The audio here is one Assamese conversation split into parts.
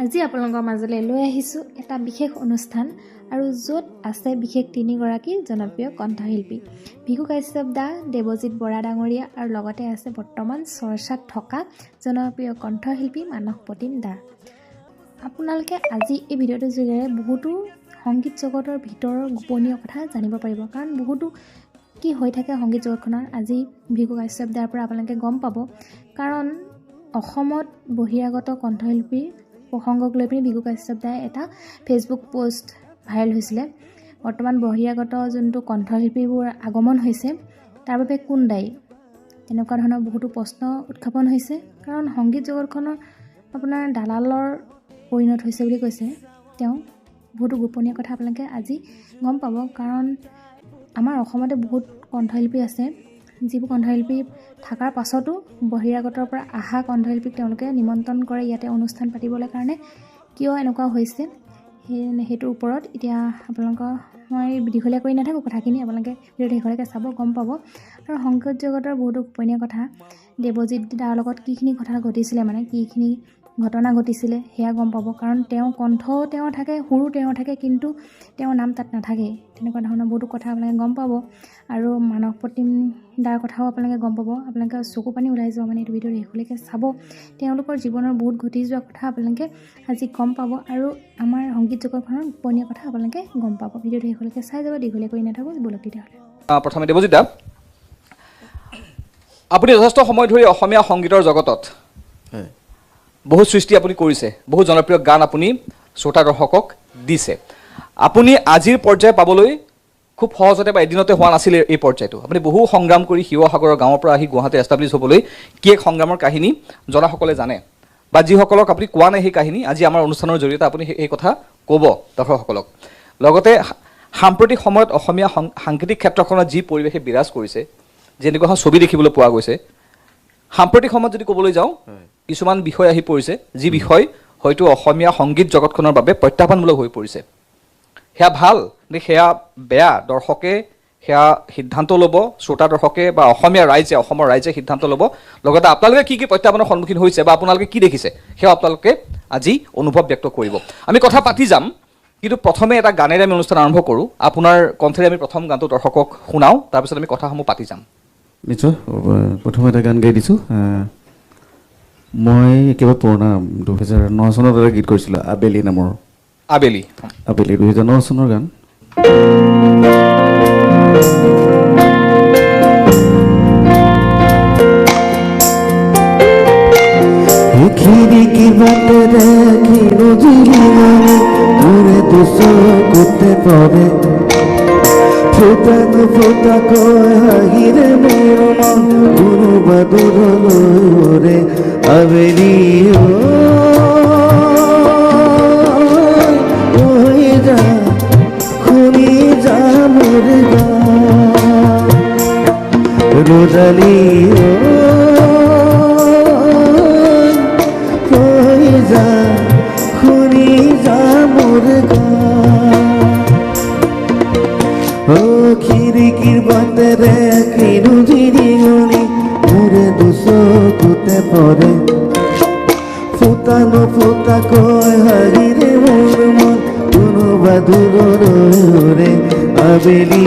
আজি আপোনালোকৰ মাজলৈ লৈ আহিছোঁ এটা বিশেষ অনুষ্ঠান আৰু য'ত আছে বিশেষ তিনিগৰাকী জনপ্ৰিয় কণ্ঠশিল্পী ভিকু কাশ্যপ দা, দেৱজিৎ বৰা ডাঙৰীয়া আৰু লগতে আছে বৰ্তমান চৰ্চাত থকা জনপ্ৰিয় কণ্ঠশিল্পী মানস প্ৰতিম দা। আপোনালোকে আজি এই ভিডিঅ'টোৰ যোগেৰে বহুতো সংগীত জগতৰ ভিতৰৰ গোপনীয় কথা জানিব পাৰিব, কাৰণ বহুতো কি হৈ থাকে সংগীত জগতখনৰ আজি ভিকু কাশ্যপ দাৰ পৰা আপোনালোকে গম পাব। কাৰণ অসমত বহিৰাগত কণ্ঠশিল্পীৰ প্ৰসংগক লৈ পিনি ভিকু কাশ্যপ দাই এটা ফেচবুক পোষ্ট ভাইৰেল হৈছিলে। বৰ্তমান বহিৰাগত যোনটো কণ্ঠশিল্পীবোৰ আগমন হৈছে তাৰ বাবে কোন দায়ী, তেনেকুৱা ধৰণৰ বহুতো প্ৰশ্ন উত্থাপন হৈছে। কাৰণ সংগীত জগতখনৰ আপোনাৰ দালালৰ পৰিণত হৈছে বুলি কৈছে তেওঁ। বহুতো গোপনীয় কথা আপোনালোকে আজি গম পাব, কাৰণ আমাৰ অসমতে বহুত কণ্ঠশিল্পী আছে যিবোৰ কণ্ঠশিল্পী থকাৰ পাছতো বহিৰাগতৰ পৰা অহা কণ্ঠশিল্পীক তেওঁলোকে নিমন্ত্ৰণ কৰে ইয়াতে অনুষ্ঠান পাতিবলৈ কাৰণে। কিয় এনেকুৱা হৈছে সেইটোৰ ওপৰত এতিয়া আপোনালোকৰ মই দীঘলীয়া কৰি নাথাকোঁ, কথাখিনি আপোনালোকে ভিডিঅ'টো শেষলৈকে চাব, গম পাব। আৰু সংগীত জগতৰ বহুতো গোপনীয় কথা, দেৱজিৎ দাৰ লগত কিখিনি কথা ঘটিছিলে, মানে কিখিনি ঘটনা ঘটিছিলে সেয়া গম পাব। কাৰণ তেওঁ কণ্ঠও তেওঁৰ থাকে, সুৰো তেওঁৰ থাকে, কিন্তু তেওঁৰ নাম তাত নাথাকে। তেনেকুৱা ধৰণৰ বহুতো কথা আপোনালোকে গম পাব। আৰু মানস প্ৰতিম দাৰ কথাও আপোনালোকে গম পাব। আপোনালোকে চকু পানী ওলাই যাব, মানে এইটো ভিডিঅ'টো শেষলৈকে চাব। তেওঁলোকৰ জীৱনৰ বহুত ঘটি যোৱা কথা আপোনালোকে আজি গম পাব, আৰু আমাৰ সংগীত জগতখনৰ গোপনীয় কথা আপোনালোকে গম পাব। ভিডিঅ'টো শেষলৈকে চাই যাব, দীঘলীয়া কৰি নাথাকোঁ, বলক তেতিয়াহ'লে। প্ৰথমে দেৱজিৎ দা, আপুনি যথেষ্ট সময় ধৰি অসমীয়া সংগীতৰ জগতত বহুত সৃষ্টি আপুনি কৰিছে, বহুত জনপ্ৰিয় গান আপুনি শ্ৰোতা দৰ্শকক দিছে। আপুনি আজিৰ পৰ্যায় পাবলৈ খুব সহজতে বা এদিনতে হোৱা নাছিলে এই পৰ্যায়টো। আপুনি বহু সংগ্ৰাম কৰি শিৱসাগৰৰ গাঁৱৰ পৰা আহি গুৱাহাটী এষ্টাব্লিছ হ'বলৈ কি এক সংগ্ৰামৰ কাহিনী জনাসকলে জানে, বা যিসকলক আপুনি কোৱা নাই সেই কাহিনী আজি আমাৰ অনুষ্ঠানৰ জৰিয়তে আপুনি এই কথা ক'ব দৰ্শকসকলক। লগতে সাম্প্ৰতিক সময়ত অসমীয়া সাংগীতিক ক্ষেত্ৰখনত যি পৰিৱেশে বিৰাজ কৰিছে, যেনেকুৱা এখন ছবি দেখিবলৈ পোৱা গৈছে, সাম্প্ৰতিক সময়ত যদি ক'বলৈ যাওঁ কিছুমান বিষয় আহি পৰিছে যি বিষয় হয়তো অসমীয়া সংগীত জগতখনৰ বাবে প্ৰত্যাহ্বানমূলক হৈ পৰিছে। সেয়া ভাল নে সেয়া বেয়া, দৰ্শকে সেয়া সিদ্ধান্ত ল'ব, শ্ৰোতা দৰ্শকে বা অসমীয়া ৰাইজে, অসমৰ ৰাইজে সিদ্ধান্ত ল'ব। লগতে আপোনালোকে কি কি প্ৰত্যাহ্বানৰ সন্মুখীন হৈছে বা আপোনালোকে কি দেখিছে সেয়া আপোনালোকে আজি অনুভৱ ব্যক্ত কৰিব। আমি কথা পাতি যাম, কিন্তু প্ৰথমে এটা গানেৰে আমি অনুষ্ঠান আৰম্ভ কৰোঁ। আপোনাৰ কণ্ঠেৰে আমি প্ৰথম গানটো দৰ্শকক শুনাওঁ, তাৰপিছত আমি কথাসমূহ পাতি যাম। নিশ্চয়, প্ৰথমে এটা গান গাই দিছোঁ। মই একেবাৰে পুৰণা 2009 চনত এটা গীত কৰিছিলোঁ, আবেলি নামৰ। আবেলি 2009 চনৰ গান। ফুটানো ফুটাকৈ হাঁহিৰে মোৰ মন কোনোবা দূৰলৈ আবেলি হৈ যা শুনি যা মোৰ গান ৰোজালি হৈ যা শুনি যা মোৰ গান। খিৰিকীৰ বাটেৰে কিনো জিৰিঙনি মোৰে দুচকুতে পৰে ফুটা নুফুটাকৈ হাঁহিৰে মোৰ মন কোনোবা দূৰৰে আবেলি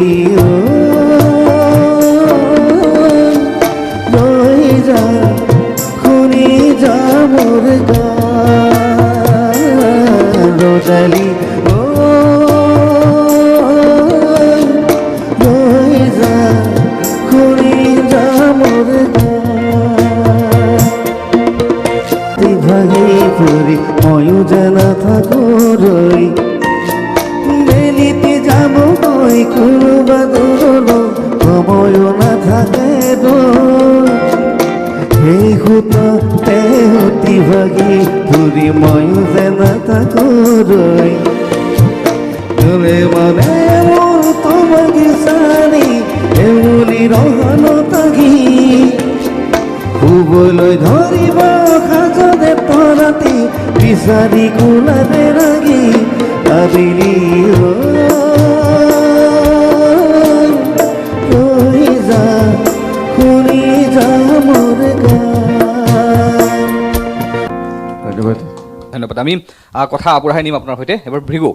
লৈ যা শুনি যা মোৰ গান ৰোজালি ময়ো জানা থাকো ৰৈ বেলিতে যাব গৈ কোনোবা দূৰলৈ সময়ো নাথাকে সেই সূততে অতি ভাগি ঘূৰি ময়ো জানা থাকো ৰৈ মানে মোৰ তোমাক বিচাৰি এমনি ৰহন তাগি শুবলৈ ধৰিব সাজতে তৰাতি বিচাৰি কোলাতে লাগি আবেলি হৈ যা শুনি যা মোৰ গান। ধন্যবাদ। ধন্যবাদ আমি কথা আগবঢ়াই নিম আপোনাৰ সৈতে এবাৰ ভৃগু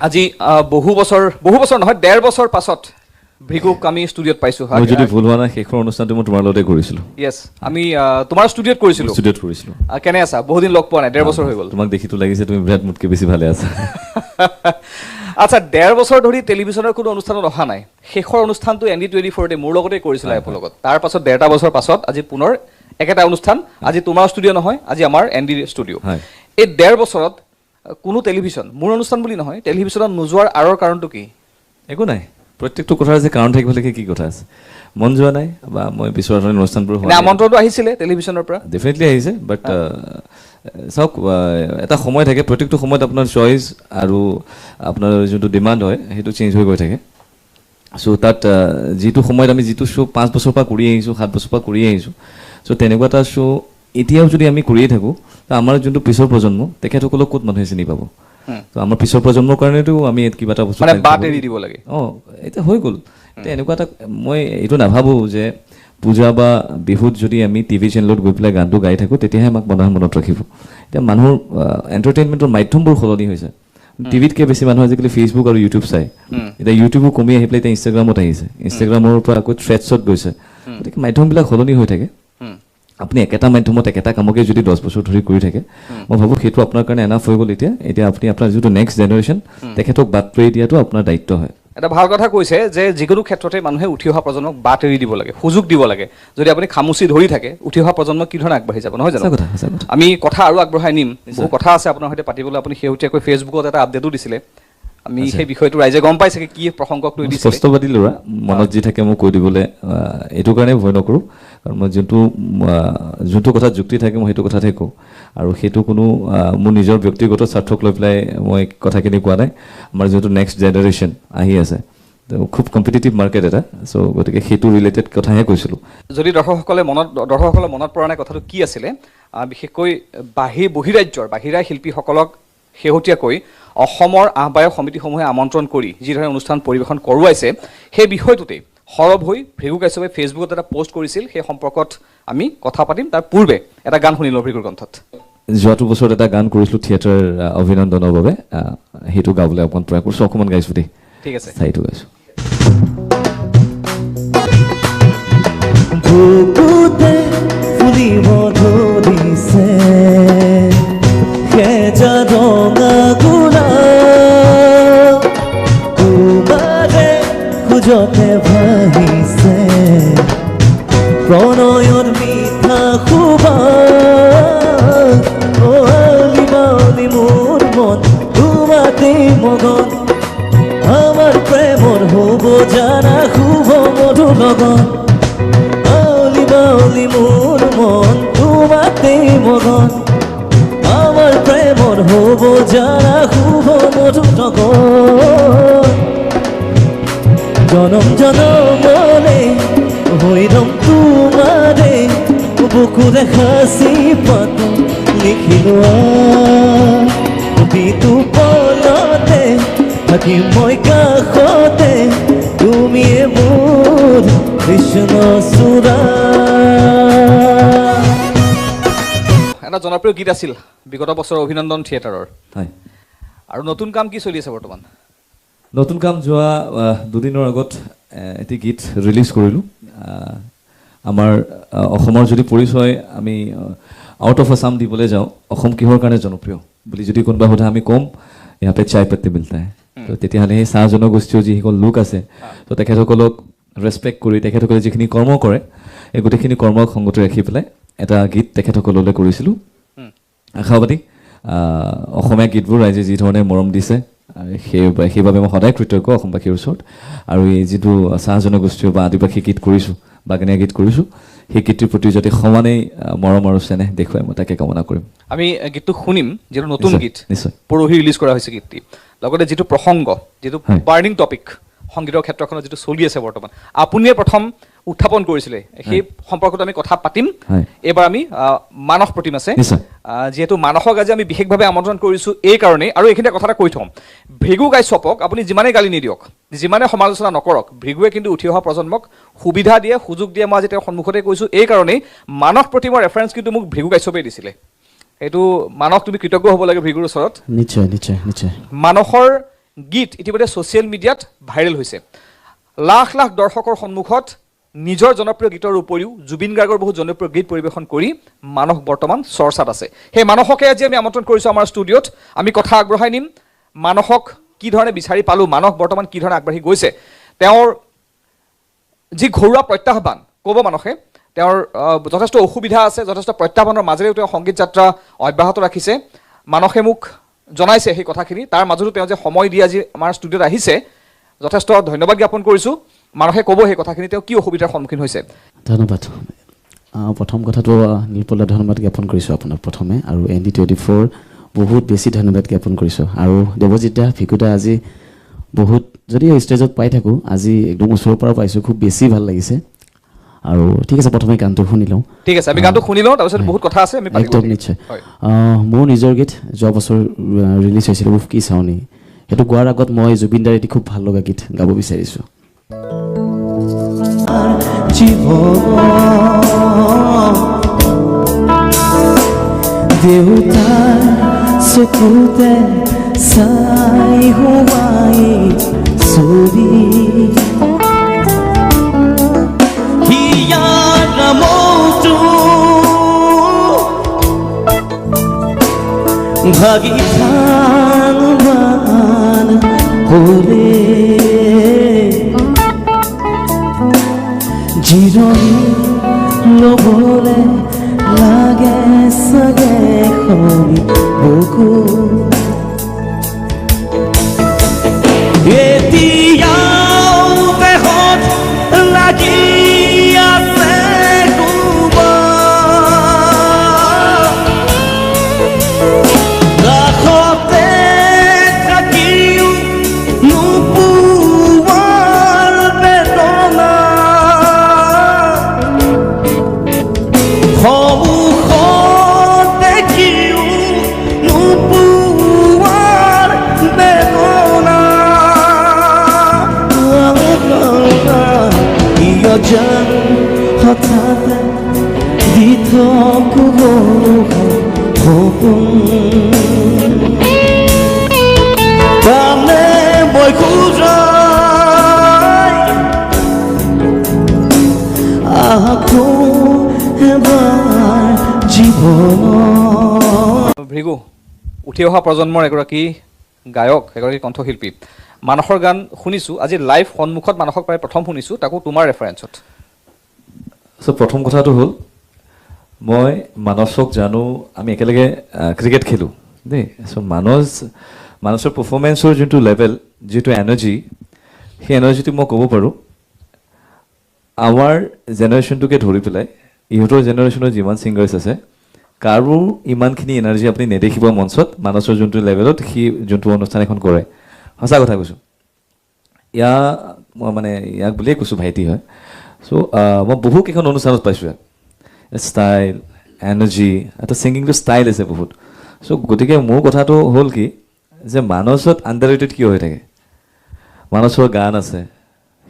আজি বহু বছৰ নহয় 1.5 বছৰ পাছত ভৃগুক আমি ষ্টুডিঅ'ত পাইছোঁ মই যদি ভুল হোৱা নাই শেষৰ অনুষ্ঠানটো মই তোমাৰ লগতে কৰিছিলোঁ য়েছ আমি তোমাৰ ষ্টুডিঅ'ত কৰিছিলোঁ কেনে আছা বহুদিন লগ পোৱা নাই 1.5 বছৰ হৈ গ'ল তোমাক দেখিতো লাগিছে তুমি বিৰাট মোতকৈ বেছি ভালে আছা আচ্ছা 1.5 বছৰ ধৰি টেলিভিছনৰ কোনো অনুষ্ঠানত অহা নাই শেষৰ অনুষ্ঠানটো ND24 মোৰ লগতে কৰিছিলা এপৰ লগত তাৰ পাছত 1.5 বছৰ পাছত আজি পুনৰ একেটা অনুষ্ঠান আজি তোমাৰ ষ্টুডিঅ' নহয় আজি আমাৰ ND ষ্টুডিঅ' এই 1.5 বছৰত কোনো টেলিভিছন মোৰ অনুষ্ঠান বুলি নহয় টেলিভিছনত নোযোৱাৰ আঁৰৰ কাৰণটো কি একো নাই প্ৰত্যেকটো কথাৰ যে কাৰণ থাকিব লাগে কি কথা আছে মন যোৱা নাই বা মই বিচৰা ধৰণে অনুষ্ঠানবোৰ হোৱা আমন্ত্ৰণটো আহিছিলে টেলিভিছনৰ পৰা ডেফিনেটলি আহিছে বাট চাওক এটা সময় থাকে প্ৰত্যেকটো সময়ত আপোনাৰ চইচ আৰু আপোনাৰ যোনটো ডিমাণ্ড হয় সেইটো চেঞ্জ হৈ গৈ থাকে চ' তাত যিটো সময়ত আমি যিটো শ্ব' 5 বছৰৰ পৰা কৰি আহিছোঁ 7 বছৰৰ পৰা কৰি আহিছোঁ চ' তেনেকুৱা এটা শ্ব' এতিয়াও যদি আমি কৰিয়ে থাকোঁ আমাৰ যোনটো পিছৰ প্ৰজন্ম তেখেতসকলক ক'ত মানুহে চিনি পাব তো আমাৰ পিছৰ প্ৰজন্মৰ কাৰণেতো আমি কিবা এটা বস্তু বাট এৰি দিব লাগে এতিয়া হৈ গ'ল এতিয়া এনেকুৱা এটা মই এইটো নাভাবোঁ যে পূজা বা বিহুত যদি আমি টিভি চেনেলত গৈ পেলাই গানটো গাই থাকোঁ তেতিয়াহে আমাক মানুহে মনত ৰাখিব এতিয়া মানুহৰ এণ্টাৰটেইনমেণ্টৰ মাধ্যমবোৰ সলনি হৈছে টিভিতকৈ বেছি মানুহ আজিকালি ফেচবুক আৰু ইউটিউব চাই এতিয়া ইউটিউবো কমি আহি পেলাই এতিয়া ইনষ্টাগ্ৰামত আহিছে ইনষ্টাগ্ৰামৰ পৰা আকৌ থ্ৰেডছত গৈছে গতিকে মাধ্যমবিলাক সলনি হৈ থাকে আপুনি একেটা মাধ্যমত একেটা কামকে যদি 10 বছৰ ধৰি কৰি থাকে মই ভাবোঁ সেইটো আপোনাৰ কাৰণে এনাফ হৈ গ'ল এতিয়া আপুনি আপোনাৰ যিটো নেক্সট জেনেৰেশ্যন তেখেতক বাট এৰি দিয়াটো আপোনাৰ দায়িত্ব হয় এটা ভাল কথা কৈছে যে যিকোনো ক্ষেত্ৰতে মানুহে উঠি অহা প্ৰজন্মক বাট এৰি দিব লাগে সুযোগ দিব লাগে যদি আপুনি খামুচি ধৰি থাকে উঠি অহা প্ৰজন্ম কি ধৰণে আগবাঢ়ি যাব নহয় জানো আমি কথা আৰু আগবঢ়াই নিম বহু কথা আছে আপোনাৰ সৈতে পাতিবলৈ আপুনি শেহতীয়াকৈ ফেচবুকত এটা আপডেটো দিছিলে আমি সেই বিষয়টো ৰাইজে গম পাইছে কি প্ৰসংগক লৈ দিছিলে স্পষ্টবাদী ল'ৰা মনত যি থাকে মোক কৈ দিবলৈ এইটো কাৰণে ভয় নকৰোঁ কাৰণ মই যোনটো কথাত যুক্তি থাকে মই সেইটো কথাতহে কওঁ আৰু সেইটো কোনো মোৰ নিজৰ ব্যক্তিগত স্বাৰ্থক লৈ পেলাই মই কথাখিনি কোৱা নাই আমাৰ যোনটো নেক্সট জেনেৰেশ্যন আহি আছে খুব কম্পিটিটিভ মাৰ্কেট এটা চ' গতিকে সেইটো ৰিলেটেড কথাহে কৈছিলোঁ যদি দৰ্শকসকলে মনত পৰা নাই কথাটো কি আছিলে বিশেষকৈ বাহিৰা শিল্পীসকলক শেহতীয়াকৈ অসমৰ আহ্বায়ক সমিতিসমূহে আমন্ত্ৰণ কৰি যিধৰণে অনুষ্ঠান পৰিৱেশন কৰোৱাইছে সেই বিষয়টোতেই সৰব হৈ ভৃগু কাশ্যপে ফেচবুকত এটা পোষ্ট কৰিছিল সেই সম্পৰ্কত আমি কথা পাতিম তাৰ পূৰ্বে এটা গান শুনি লওঁ ভৃগুৰ কণ্ঠত যোৱাটো বছৰত এটা গান কৰিছিলোঁ থিয়েটাৰ অভিনন্দনৰ বাবে সেইটো গাবলৈ অকণমান প্ৰয়াস কৰিছোঁ অকণমান গাইছোঁ দেই ঠিক আছে চাইটো গাইছোঁ বুকুতে ফুলিব ধৰিছে সেজা ৰঙা গোলাপ তোমাৰে খোজতে ভাহিছে প্ৰণয়ৰ মিঠা সুবাস আলি মোৰ মন তোমাতে মগন আমাৰ প্ৰেমৰ হ'ব জানা শুভ মধুৰ লগন আলি মোৰ মন তোমাতে মগন আমাৰ প্ৰেমৰ হ'ব জানা শুভ মধুৰ লগন জনম জনমলে হৈ ৰম তোমাৰে বুকুৰে সাঁচি পাতো লিখিলোৱা প্ৰতিটো পলতে থাকিম মই কাষতে তুমিয়ে মোৰ কৃষ্ণ চূড়া এটা জনপ্ৰিয় গীত আছিল বিগত বছৰৰ অভিনন্দন থিয়েটাৰৰ হয় আৰু নতুন কাম কি চলি আছে বৰ্তমান নতুন কাম যোৱা দুদিনৰ আগত এটি গীত ৰিলিজ কৰিলোঁ আমাৰ অসমৰ যদি পৰিচয় আমি আউট অফ আছাম দিবলৈ যাওঁ অসম কিহৰ কাৰণে জনপ্ৰিয় বুলি যদি কোনোবা সোধে আমি ক'ম ইয়াৰ পে চাই পাত্তি মিলতা হে তো তেতিয়াহ'লে সেই চাহ জনগোষ্ঠীয় যিসকল লোক আছে তো তেখেতসকলক ৰেচপেক্ট কৰি তেখেতসকলে যিখিনি কৰ্ম কৰে এই গোটেইখিনি কৰ্মক সংগতি ৰাখি পেলাই এটা গীত তেখেতসকললৈ কৰিছিলোঁ আশাবাদী অসমীয়া গীতবোৰ ৰাইজে যি ধৰণে মৰম দিছে সেইবাবে মই সদায় কৃতজ্ঞ অসমবাসীৰ ওচৰত আৰু এই যিটো চাহ জনগোষ্ঠীয় বা আদিবাসী গীত কৰিছোঁ বাগানীয়া গীত কৰিছোঁ সেই গীতটিৰ প্ৰতি যাতে সমানেই মৰম আৰু চেনেহ দেখুৱাই মই তাকে কামনা কৰিম আমি গীতটো শুনিম যিটো নতুন গীত নিশ্চয় পৰহি ৰিলিজ কৰা হৈছে গীতটি লগতে যিটো প্ৰসংগ যিটো বাৰ্নিং টপিক সংগীতৰ ক্ষেত্ৰখনত যিটো চলি আছে বৰ্তমান আপুনিয়ে প্ৰথম উত্থাপন কৰিছিলে সেই সম্পৰ্কত আমি কথা পাতিম এবাৰ আমি মানস প্ৰতিম আছে যিহেতু মানসক আজি আমি বিশেষভাৱে আমন্ত্ৰণ কৰিছোঁ এই কাৰণেই আৰু এইখিনিতে কথা এটা কৈ থ'ম ভৃগু কাশ্যপক আপুনি যিমানেই গালি নিদিয়ক যিমানে সমালোচনা নকৰক ভৃগুৱে কিন্তু উঠি অহা প্ৰজন্মক সুবিধা দিয়ে সুযোগ দিয়ে মই আজি তেওঁৰ সন্মুখতে কৈছোঁ এই কাৰণেই মানস প্ৰতিমৰ ৰেফাৰেঞ্চ কিন্তু মোক ভৃগু কাশ্যপে দিছিলে এইটো মানস তুমি কৃতজ্ঞ হ'ব লাগে ভৃগুৰ ওচৰত নিশ্চয় নিশ্চয় নিশ্চয় মানসৰ গীত ইতিমধ্যে ছ'চিয়েল মিডিয়াত ভাইৰেল হৈছে লাখ লাখ দৰ্শকৰ সন্মুখত নিজৰ জনপ্ৰিয় গীতৰ উপৰিও জুবিন গাৰ্গৰ বহুত জনপ্ৰিয় গীত পৰিৱেশন কৰি মানস বৰ্তমান চৰ্চাত আছে সেই মানসকে আজি আমি আমন্ত্ৰণ কৰিছোঁ আমাৰ ষ্টুডিঅ'ত আমি কথা আগবঢ়াই নিম মানসক কি ধৰণে বিচাৰি পালোঁ মানস বৰ্তমান কি ধৰণে আগবাঢ়ি গৈছে তেওঁৰ যি ঘৰুৱা প্ৰত্যাহ্বান ক'ব মানসে তেওঁৰ যথেষ্ট অসুবিধা আছে যথেষ্ট প্ৰত্যাহ্বানৰ মাজেৰেও তেওঁ সংগীত যাত্ৰা অব্যাহত ৰাখিছে মানসে মোক জনাইছে সেই কথাখিনি তাৰ মাজতো তেওঁ যে সময় দি আজি আমাৰ ষ্টুডিঅ'ত আহিছে যথেষ্ট ধন্যবাদ জ্ঞাপন কৰিছোঁ মানসে ক'ব সেই কথাখিনি তেওঁ কি অসুবিধাৰ সন্মুখীন হৈছে ধন্যবাদ প্ৰথম কথাটো নিৰ্পলে ধন্যবাদ জ্ঞাপন কৰিছোঁ আপোনাক প্ৰথমে আৰু ND24 বহুত বেছি ধন্যবাদ জ্ঞাপন কৰিছোঁ আৰু দেৱজিৎ দা ভিকু দা আজি বহুত যদি ষ্টেজত পাই থাকোঁ আজি একদম ওচৰৰ পৰা পাইছোঁ খুব বেছি ভাল লাগিছে আৰু ঠিক আছে প্ৰথমে গানটো শুনি লওঁ ঠিক আছে আমি গানটো শুনি লওঁ তাৰপিছত বহুত কথা আছে আমি একদম নিশ্চয় মোৰ নিজৰ গীত যোৱা বছৰ ৰিলিজ হৈছিলে উফ কি চাউনি সেইটো গোৱাৰ আগত মই জুবিন দাৰ এটি খুব ভাল লগা গীত গাব বিচাৰিছোঁ দেউতাৰ চকুতে চাই হোৱাই ছবি হিয়াৰ নামটো ভাগি থান হ'লে জিৰণি ল'বলে লাগে চাগে বুকু এতিয়াও দেহত লাগি আছে কাষতে থাকিও নোপোৱাৰ বেদনা সন্মুখত দেখিও নোপোৱাৰ বেদনা কিয় যেন হঠাৎ দি থকো সপোন তাৰমানে মই খোজাই আকৌ এবাৰ জীৱনত ভৃগু উঠি অহা প্ৰজন্মৰ এগৰাকী গায়ক এগৰাকী কণ্ঠশিল্পী মানসৰ গান শুনিছোঁ আজি লাইভ সন্মুখত মানসক প্ৰায় প্ৰথম শুনিছোঁ তাকো তোমাৰ ৰেফাৰেঞ্চত চ' প্ৰথম কথাটো হ'ল মই মানসক জানো আমি একেলগে ক্ৰিকেট খেলোঁ দেই চ' মানসৰ পাৰফৰ্মেঞ্চৰ যোনটো লেভেল যিটো এনাৰ্জি সেই এনাৰ্জিটো মই ক'ব পাৰোঁ আমাৰ জেনেৰেশ্যনটোকে ধৰি পেলাই ইহঁতৰ জেনেৰেশ্যনৰ যিমান ছিংগাৰ্ছ আছে কাৰো ইমানখিনি এনাৰ্জি আপুনি নেদেখিব মঞ্চত মানসৰ যোনটো লেভেলত সি যোনটো অনুষ্ঠান এখন কৰে সঁচা কথা কৈছোঁ মই মানে ইয়াক বুলিয়ে কৈছোঁ ভাইটি হয় চ' মই বহুকেইখন অনুষ্ঠানত পাইছোঁ ইয়াক ষ্টাইল এনাৰ্জি এটা ছিংগিংটো ষ্টাইল আছে বহুত চ' গতিকে মোৰ কথাটো হ'ল কি যে মানসত আণ্ডাৰৰেটেড কিয় হৈ থাকে মানসৰ গান আছে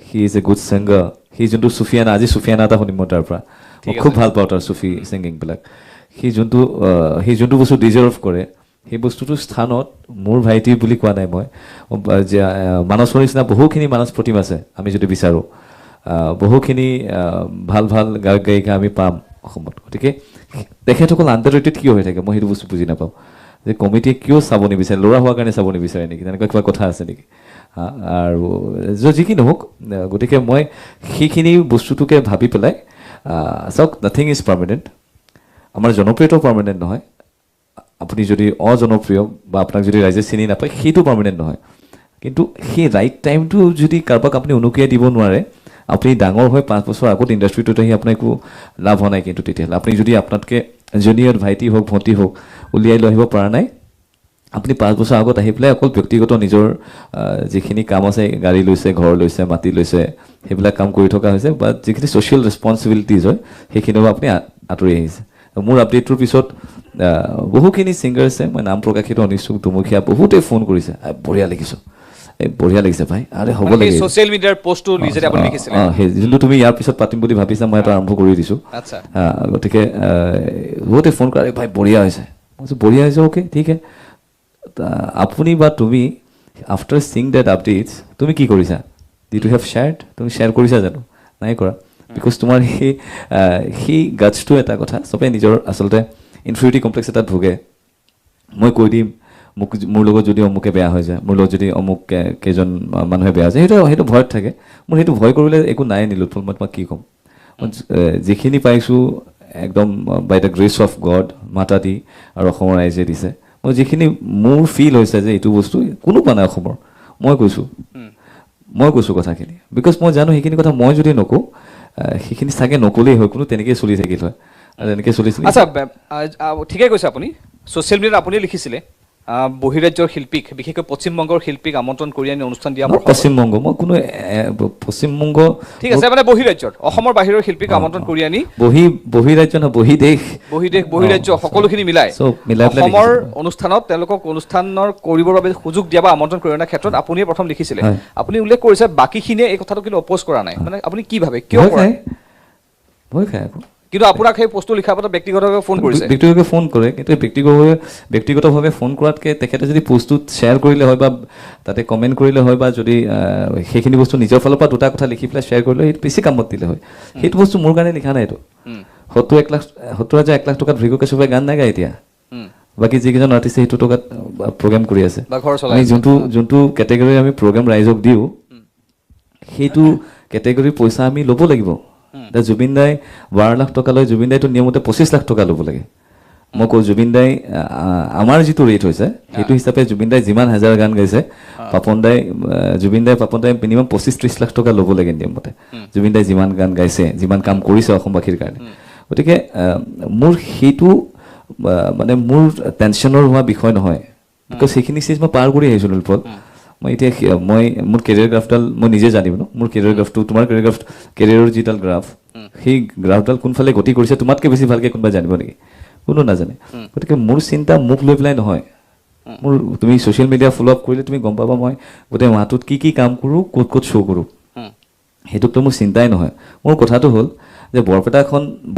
he is a good singer সি যোনটো চুফিয়ানা আজি চুফিয়ানা এটা শুনিম মই তাৰ পৰা মই খুব ভাল পাওঁ তাৰ চুফি ছিংগিংবিলাক সি যোনটো বস্তু ডিজাৰ্ভ কৰে সেই বস্তুটোৰ স্থানত মোৰ ভাইটি বুলি কোৱা নাই মই যে মানসৰ নিচিনা বহুখিনি মানস প্ৰতিম আছে আমি যদি বিচাৰোঁ বহুখিনি ভাল ভাল গায়ক গায়িকা আমি পাম অসমত গতিকে তেখেতসকল আণ্ডাৰৰেটেড কিয় হৈ থাকে মই সেইটো বস্তু বুজি নাপাওঁ যে কমিটিয়ে কিয় চাব নিবিচাৰে ল'ৰা হোৱাৰ কাৰণে চাব নিবিচাৰে নেকি তেনেকুৱা কিবা কথা আছে নেকি আৰু যি কি নহওক গতিকে মই সেইখিনি বস্তুটোকে ভাবি পেলাই চাওক নাথিং ইজ পাৰ্মানেণ্ট আমাৰ জনপ্ৰিয়তাও পাৰ্মানেণ্ট নহয় আপুনি যদি অজনপ্ৰিয় বা আপোনাক যদি ৰাইজে চিনি নাপায় সেইটো পাৰ্মানেণ্ট নহয় কিন্তু সেই ৰাইট টাইমটো যদি কাৰোবাক আপুনি উনুকিয়াই দিব নোৱাৰে আপুনি ডাঙৰ হৈ 5 বছৰ আগত ইণ্ডাষ্ট্ৰিটোত আহি আপোনাৰ একো লাভ হোৱা নাই কিন্তু তেতিয়াহ'লে আপুনি যদি আপোনাতকৈ জুনিয়ৰ ভাইটি হওক ভণ্টি হওক উলিয়াই লৈ আহিব পৰা নাই আপুনি 5 বছৰ আগত আহি পেলাই অকল ব্যক্তিগত নিজৰ যিখিনি কাম আছে গাড়ী লৈছে ঘৰ লৈছে মাটি লৈছে সেইবিলাক কাম কৰি থকা হৈছে বা যিখিনি ছ'চিয়েল ৰেছপনচিবিলিটিজ হয় সেইখিনিও আপুনি আঁতৰি আহিছে মোৰ আপডেটটোৰ পিছত বহুখিনি ছিংগাৰ্ছে মই নাম প্ৰকাশিত অনিচ্ছুক দুমুখীয়া বহুতেই ফোন কৰিছে বঢ়িয়া লিখিছোঁ বঢ়িয়া লাগিছে ভাই আৰে হ'ব লাগে ছ'চিয়েল মিডিয়াৰ পষ্টটো নিজে আপুনি লিখিছিলে সেই যোনটো তুমি ইয়াৰ পিছত পাতিম বুলি ভাবিছা মই এটা আৰম্ভ কৰি দিছোঁ আচ্ছা গতিকে বহুতে ফোন কৰে ভাই বঢ়িয়া হৈছে बढ़िया है ओके ठीक है আপুনি বা তুমি আফটাৰ সিং ডেট আপডেটছ তুমি কি কৰিছা ডিড ইউ হেভ শ্বেয়াৰ্ড তুমি শ্বেয়াৰ কৰিছা জানো নাই কৰা বিকজ তোমাৰ সেই গাটছটো এটা কথা চবে নিজৰ আচলতে ইনফিৰিয়ৰিটি কমপ্লেক্স এটাত ভোগে মই কৈ দিম মোক মোৰ লগত যদি অমুকে বেয়া হৈ যায় মোৰ লগত যদি অমুক কেইজন মানুহে বেয়া হৈ যায় সেইটো ভয়ত থাকে মোৰ সেইটো ভয় কৰিলে একো নাই নীলোৎপল মই তোমাক কি ক'ম যিখিনি পাইছোঁ একদম বাই দ্য গ্ৰেছ অফ গড মাতা দি আৰু অসমৰ ৰাইজে দিছে মই যিখিনি মোৰ ফিল হৈছে যে এইটো বস্তু কোনো পোৱা নাই অসমৰ মই কৈছোঁ কথাখিনি বিকজ মই জানো সেইখিনি কথা মই যদি নকওঁ সেইখিনি চাগে নক'লেই হয় কোনো তেনেকৈ চলি থাকিল হয় আৰু তেনেকৈ চলিছিল আচ্ছা ঠিকে কৈছে আপুনি ছ'চিয়েল মিডিয়াত আপুনি লিখিছিলে বহিৰাজ্যৰ শিল্পীক বিশেষকৈ পশ্চিমবংগৰ শিল্পীক আমন্ত্ৰণ কৰি আনি অনুষ্ঠান দিয়া পশ্চিমবংগ মই কোনো পশ্চিমবংগ ঠিক আছে মানে বহিৰাজ্যৰ অসমৰ বাহিৰৰ শিল্পীক আমন্ত্ৰণ কৰি আনি বহিৰাজ্য নহয় বহিৰাজ্য সকলোখিনি মিলাই অসমৰ অনুষ্ঠানত তেওঁলোকক অনুষ্ঠানৰ কৰিবৰ বাবে সুযোগ দিয়া বা আমন্ত্ৰণ কৰি অনাৰ ক্ষেত্ৰত আপুনিয়ে প্ৰথম লিখিছিলে আপুনি উল্লেখ কৰিছে বাকীখিনিয়ে এই কথাটো কিন্তু অপ'জ কৰা নাই মানে আপুনি কি ভাবে কিয় ভয় খায় আকৌ কিন্তু আপোনাক সেই পোষ্টটো লিখাৰ পাছত ব্যক্তিগতভাৱে ফোন কৰিছে ব্যক্তিগতভাৱে ফোন কৰে কিন্তু ব্যক্তিগতভাৱে ফোন কৰাতকৈ তেখেতে যদি পোষ্টটোত শ্বেয়াৰ কৰিলে হয় বা তাতে কমেণ্ট কৰিলে হয় বা যদি সেইখিনি বস্তু নিজৰ ফালৰ পৰা দুটা কথা লিখি পেলাই শ্বেয়াৰ কৰিলে সেইটো বেছি কামত দিলে হয় সেইটো বস্তু মোৰ কাৰণে লিখা নাই এইটো 70,000 1 লাখ টকাত ভিগু কাশ্যপে গান নাগায় এতিয়া বাকী যিকেইজন আৰ্টিষ্টে সেইটো টকাত প্ৰগ্ৰেম কৰি আছে আমি যোনটো কেটেগৰী আমি প্ৰগ্ৰেম ৰাইজক দিওঁ সেইটো কেটেগৰীৰ পইচা আমি ল'ব লাগিব জুবিন দাই 12 লাখ টকা লয় জুবিন দাইতো নিয়মতে 25 লাখ টকা ল'ব লাগে মই কওঁ জুবিন দাই আমাৰ যিটো ৰেট হৈছে সেইটো হিচাপে জুবিন দাই যিমান হাজাৰ গান গাইছে জুবিন দাই পাপন দাই মিনিমাম 25-30 লাখ টকা ল'ব লাগে নিয়মতে জুবিন দাই যিমান গান গাইছে যিমান কাম কৰিছে অসমবাসীৰ কাৰণে গতিকে মোৰ সেইটো মানে মোৰ টেনশ্যনৰ হোৱা বিষয় নহয় বিকজ সেইখিনি ষ্টেজ মই পাৰ কৰি আহিছোঁ নীলোৎপল মই এতিয়া মোৰ কেৰিয়াৰ গ্ৰাফডাল মই নিজে জানিম ন মোৰ কেৰিয়াৰ গ্ৰাফটো তোমাৰ কেৰিয়াৰৰ যিডাল গ্ৰাফ সেই গ্ৰাফডাল কোনফালে গতি কৰিছে তোমাতকৈ বেছি ভালকৈ কোনোবাই জানিব নেকি কোনো নাজানে গতিকে মোৰ চিন্তা মোক লৈ পেলাই নহয় মোৰ তুমি ছ'চিয়েল মিডিয়া ফ'ল' আপ কৰিলে তুমি গম পাবা মই গোটেই মাহটোত কি কাম কৰোঁ ক'ত শ্ব' কৰোঁ সেইটোতো মোৰ চিন্তাই নহয় মোৰ কথাটো হ'ল যে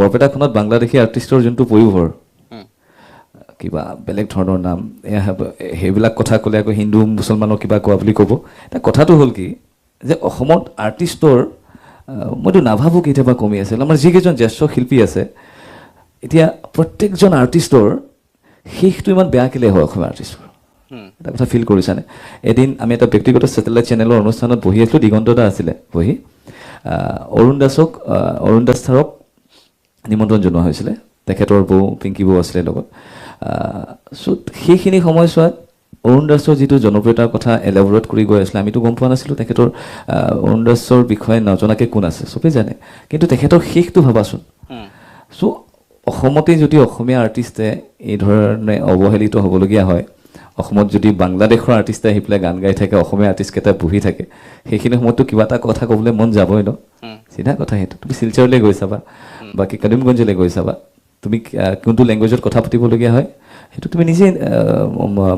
বৰপেটাখনত বাংলাদেশী আৰ্টিষ্টৰ যোনটো পয়োভৰ কিবা বেলেগ ধৰণৰ নাম সেইবিলাক কথা ক'লে আকৌ হিন্দু মুছলমানৰ কিবা কোৱা বুলি ক'ব এটা কথাটো হ'ল কি যে অসমত আৰ্টিষ্টৰ মইতো নাভাবোঁ কেতিয়াবা কমি আছিল আমাৰ যিকেইজন জ্যেষ্ঠ শিল্পী আছে এতিয়া প্ৰত্যেকজন আৰ্টিষ্টৰ শেষটো ইমান বেয়া কেলে হয় অসমীয়া আৰ্টিষ্টৰ এটা কথা ফিল কৰিছানে এদিন আমি এটা ব্যক্তিগত ছেটেলাইট চেনেলৰ অনুষ্ঠানত বহি আছিলোঁ দিগন্ত দা আছিলে বহি অৰুণ দাস ছাৰক নিমন্ত্ৰণ জনোৱা হৈছিলে তেখেতৰ বৌ পিংকি বৌ আছিলে লগত চ' সেইখিনি সময়ছোৱাত অৰুণ দাসৰ যিটো জনপ্ৰিয়তাৰ কথা এলাবৰেট কৰি গৈ আছিলে আমিতো গম পোৱা নাছিলোঁ তেখেতৰ অৰুণ দাসৰ বিষয়ে নজনাকৈ কোন আছে চবেই জানে কিন্তু তেখেতৰ শেষটো ভাবাচোন চ' অসমতে যদি অসমীয়া আৰ্টিষ্টে এই ধৰণে অৱহেলিত হ'বলগীয়া হয় অসমত যদি বাংলাদেশৰ আৰ্টিষ্টে আহি পেলাই গান গাই থাকে অসমীয়া আৰ্টিষ্টকেইটা বহি থাকে সেইখিনি সময়ততো কিবা এটা কথা ক'বলৈ মন যাবই ন চিধা কথা সেইটো তুমি শিলচৰলৈ গৈ চাবা বাকী কৰিমগঞ্জলৈ গৈ চাবা তুমি কোনটো লেংগুৱেজত কথা পাতিবলগীয়া হয় সেইটো তুমি নিজে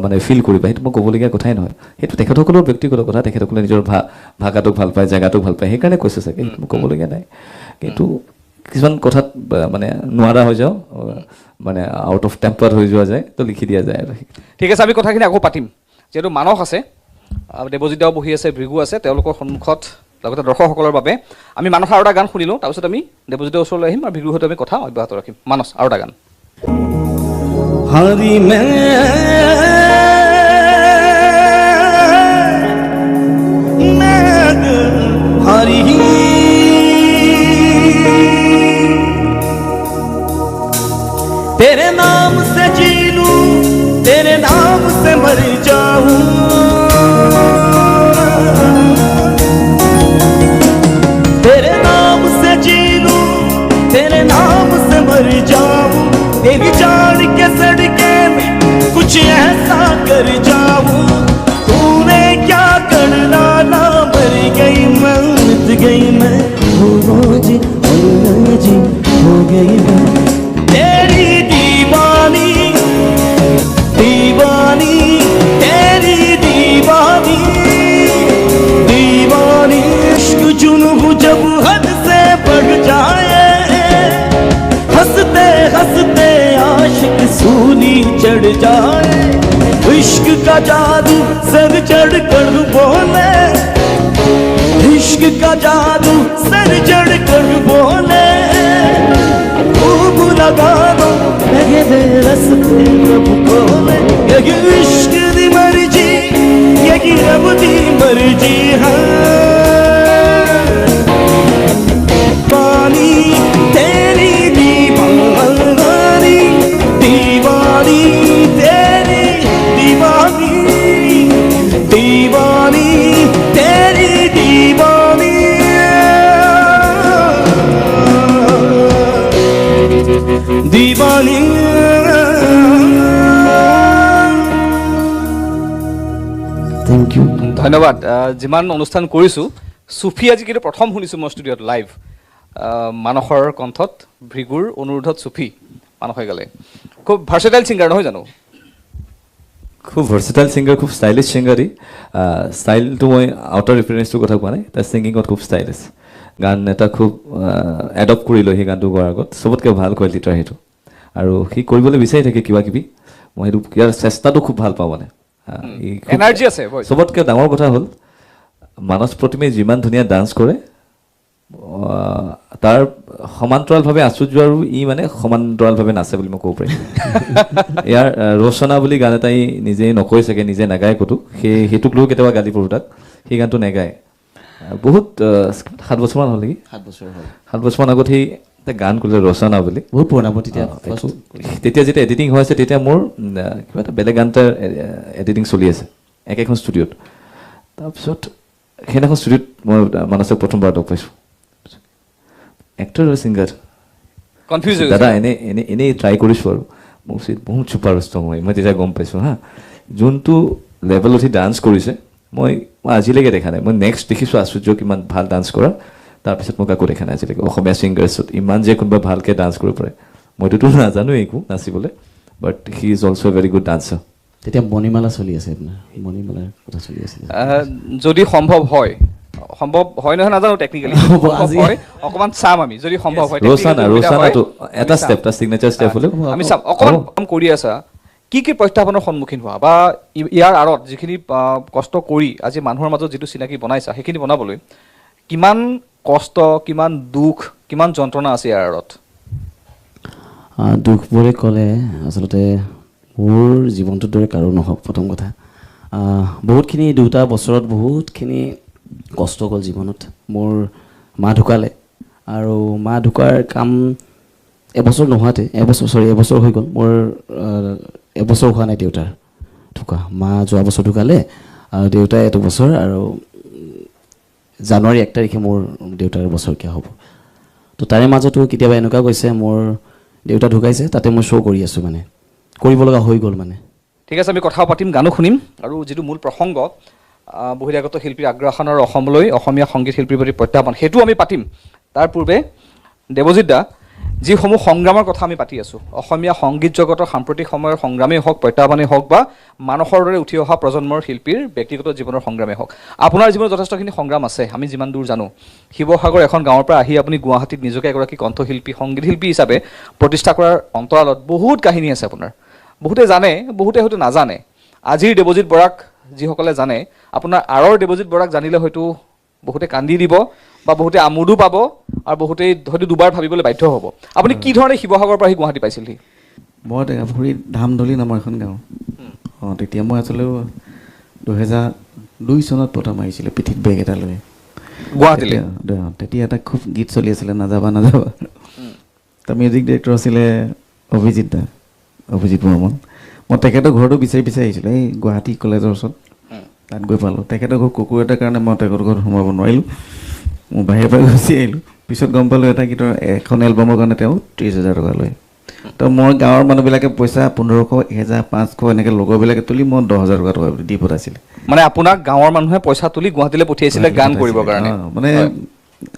মানে ফিল কৰিবা সেইটো মই ক'বলগীয়া কথাই নহয় সেইটো তেখেতসকলৰ ব্যক্তিগত কথা তেখেতসকলে নিজৰ ভাষাটোক ভাল পায় জেগাটোক ভাল পায় সেইকাৰণে কৈছে চাগে সেইটো মই ক'বলগীয়া নাই কিন্তু কিছুমান কথাত মানে নোৱাৰা হৈ যাওঁ মানে আউট অফ টেম্পাৰ হৈ যোৱা যায় তো লিখি দিয়া যায় আৰু ঠিক আছে আমি কথাখিনি আকৌ পাতিম যিহেতু মানস আছে দেৱজিৎ দাও বহি আছে ভৃগু আছে তেওঁলোকৰ সন্মুখত লগতে দৰ্শকসকলৰ বাবে আমি মানসৰ আৰু এটা গান শুনিলোঁ তাৰপিছত আমি দেৱজিতৰ ওচৰলৈ আহিম আৰু ভৃগুৰ সৈতে আমি কথা অব্যাহত ৰাখিম মানস আৰু এটা গান हरि में हरि तेरे नाम से जी लूं तेरे नाम से मर जाऊं तेरे नाम से जी लूं तेरे नाम से मर जाऊं तेरी जान के सड़के में कुछ ऐसा जाए इश्क का जादू सर चढ़ कर बोले इश्क का जादू सर चढ़ कर बोले खूब लगा दो लगे दे रस्ते रब खोले ये इश्क दी मर्जी ये रब दी मर्जी है पानी तेरी दीवानी दीवानी तेरी दीवानी दीवानी तेरी दीवानी दीवानी থেংক ইউ ধন্যবাদ যিমান অনুষ্ঠান কৰিছোঁ চুফি আজি কিন্তু প্ৰথম শুনিছোঁ মই ষ্টুডিঅ'ত লাইভ মানসৰ কণ্ঠত ভৃগুৰ অনুৰোধত চুফি মানসে গালে খুব ভাৰ্চেটাইল ছিংগাৰ নহয় জানো খুব ভাৰ্চেটাইল ছিংগাৰ খুব ষ্টাইলিছ ছিংগাৰী ষ্টাইলটো মই আউটাৰ ৰিফাৰেঞ্চটোৰ কথা কোৱা নাই তাৰ ছিংগিঙত খুব ষ্টাইলিছ গান এটা খুব এডপ্ট কৰি লৈ সেই গানটো গোৱাৰ আগত চবতকৈ ভাল কোৱালিটিৰ সেইটো আৰু সি কৰিবলৈ বিচাৰি থাকে কিবা কিবি মই সেইটো ইয়াৰ চেষ্টাটো খুব ভাল পাওঁ মানে এনাৰ্জি আছে voice। চবতকৈ ডাঙৰ কথা হ'ল মানস প্ৰতিমে যিমান ধুনীয়া ডান্স কৰে তাৰ সমান্তৰালভাৱে আচুৰ্য আৰু ই মানে সমান্তৰালভাৱে নাচে বুলি মই ক'ব পাৰিম ইয়াৰ ৰচনা বুলি গান এটা ই নিজেই নকৈ চাগে নিজে নাগায় ক'তো সেইটোক লৈ কেতিয়াবা গালি পৰো তাক সেই গানটো নেগায় বহুত 7 বছৰমান হ'ল নেকি 7 বছৰ হ'ল 7 বছৰমান আগত সেই এটা গান কৰিলে ৰচনা বুলি বহুত পুৰণা মই তেতিয়া তেতিয়া যেতিয়া এডিটিং হৈ আছে তেতিয়া মোৰ কিবা এটা বেলেগ গান এটাৰ এডিটিং চলি আছে একেখন ষ্টুডিঅ'ত তাৰপিছত সেইদিনাখন ষ্টুডিঅ'ত মই মানসক প্ৰথমবাৰ লগ পাইছোঁ এক্টৰ আৰু ছিংগাৰ কনফিউজ দাদা এনেই ট্ৰাই কৰিছোঁ আৰু মোক বহুত ছুপাৰষ্ট মই তেতিয়া গম পাইছোঁ হা যোনটো লেভেলত সি ডান্স কৰিছে মই আজিলৈকে দেখা নাই মই নেক্সট দেখিছোঁ আচুৰ্য কিমান ভাল ডান্স কৰা তাৰপিছত মই কাকো দেখা নাই আজিলৈকে অসমীয়া ছিংগাৰ্ছত ইমান যে কোনোবা ভালকৈ ডান্স কৰিব পাৰে মইতো নাজানো একো নাচিবলৈ but he is also' A very good dancer তেতিয়া মণিমালা চলি আছে আপোনাৰ মণিমালাৰ কথা চলি আছে যদি সম্ভৱ হয় নহয় নাজানো টেকনিকেলি অকণমান চাম আমি যদি সম্ভৱ হয় ৰচনাটো এটা ষ্টেপ তাৰ ছিগনেচাৰ ষ্টেপ হ'লেও আমি চাম অকণমান কাম কৰি আছা কি প্ৰত্যাহ্বানৰ সন্মুখীন হোৱা বা ইয়াৰ আঁৰত যিখিনি কষ্ট কৰি আজি মানুহৰ মাজত যিটো চিনাকি বনাইছা সেইখিনি বনাবলৈ কিমান কষ্ট কিমান দুখ কিমান যন্ত্ৰণা আছে ইয়াৰ আঁৰত দুখ বুলি ক'লে আচলতে মোৰ জীৱনটোৰ দৰে কাৰো নহওক প্ৰথম কথা বহুতখিনি 2টা বছৰত বহুতখিনি কষ্ট গ'ল জীৱনত মোৰ মা ঢুকালে আৰু মা ঢুকাৰ কাম এবছৰ নোহোৱাতে এবছৰ হৈ গ'ল মোৰ এবছৰ হোৱা নাই দেউতাৰ ঢুকা মা যোৱা বছৰ ঢুকালে আৰু দেউতাই 1 বছৰ আৰু জানুৱাৰী 1 তাৰিখে মোৰ দেউতাৰ বছৰকীয়া হ'ব তো তাৰে মাজতো কেতিয়াবা এনেকুৱা গৈছে মোৰ দেউতা ঢুকাইছে তাতে মই শ্ব' কৰি আছোঁ মানে কৰিব লগা হৈ গ'ল মানে ঠিক আছে আমি কথাও পাতিম গানো শুনিম আৰু যিটো মূল প্ৰসংগ বহিৰাগত শিল্পীৰ আগ্ৰাসন আৰু অসমলৈ অসমীয়া সংগীত শিল্পীৰ প্ৰতি প্ৰত্যাহ্বান সেইটো আমি পাতিম তাৰ পূৰ্বে দেৱজিৎ দা যিসমূহ সংগ্ৰামৰ কথা আমি পাতি আছোঁ অসমীয়া সংগীত জগতৰ সাম্প্ৰতিক সময়ৰ সংগ্ৰামেই হওক প্ৰত্যাহ্বানেই হওক বা মানসৰ দৰে উঠি অহা প্ৰজন্মৰ শিল্পীৰ ব্যক্তিগত জীৱনৰ সংগ্ৰামেই হওক আপোনাৰ জীৱনত যথেষ্টখিনি সংগ্ৰাম আছে আমি যিমান দূৰ জানো শিৱসাগৰ এখন গাঁৱৰ পৰা আহি আপুনি গুৱাহাটীত নিজকে এগৰাকী কণ্ঠশিল্পী সংগীত শিল্পী হিচাপে প্ৰতিষ্ঠা কৰাৰ অন্তৰালত বহুত কাহিনী আছে আপোনাৰ বহুতে জানে বহুতে হয়তো নাজানে আজিৰ দেৱজিৎ বৰাক যিসকলে জানে আপোনাৰ আঁৰৰ দেৱজিৎ বৰাক জানিলে হয়তো বহুতে কান্দি দিব বা বহুতে আমোদো পাব আৰু বহুতেই হয়তো দুবাৰ ভাবিবলৈ বাধ্য হ'ব আপুনি কি ধৰণে শিৱসাগৰৰ পৰা আহি গুৱাহাটী পাইছিলহি মই টেঙাপুখুৰী ধামদলি নামৰ এখন গাঁও তেতিয়া মই আচলতে 2002 চনত প্ৰথম আহিছিলোঁ পিঠিত বেগ এটা লৈ গুৱাহাটীলৈ তেতিয়া এটা খুব গীত চলি আছিলে নাযাবা তাৰ মিউজিক ডিৰেক্টৰ আছিলে অভিজিত বৰ্মন মই তেখেতৰ ঘৰটো বিচাৰি আহিছিলোঁ এই গুৱাহাটী কলেজৰ ওচৰত তাত গৈ পালোঁ তেখেতৰ ঘৰ কুকুৰ এটাৰ কাৰণে মই তেখেতৰ ঘৰত সোমাব নোৱাৰিলোঁ মই বাহিৰৰ পৰা গুচি আহিলোঁ পিছত গম পালোঁ এটা গীতৰ এখন এলবামৰ কাৰণে তেওঁ 30,000 টকা লয় তো মই গাঁৱৰ মানুহবিলাকে পইচা 1500 1000 500 এনেকৈ লগৰবিলাকে তুলি মই 10,000 টকা দি পঠাইছিলে মানে আপোনাক গাঁৱৰ মানুহে পইচা তুলি গুৱাহাটীলৈ পঠিয়াইছিলে গান কৰিবৰ কাৰণে মানে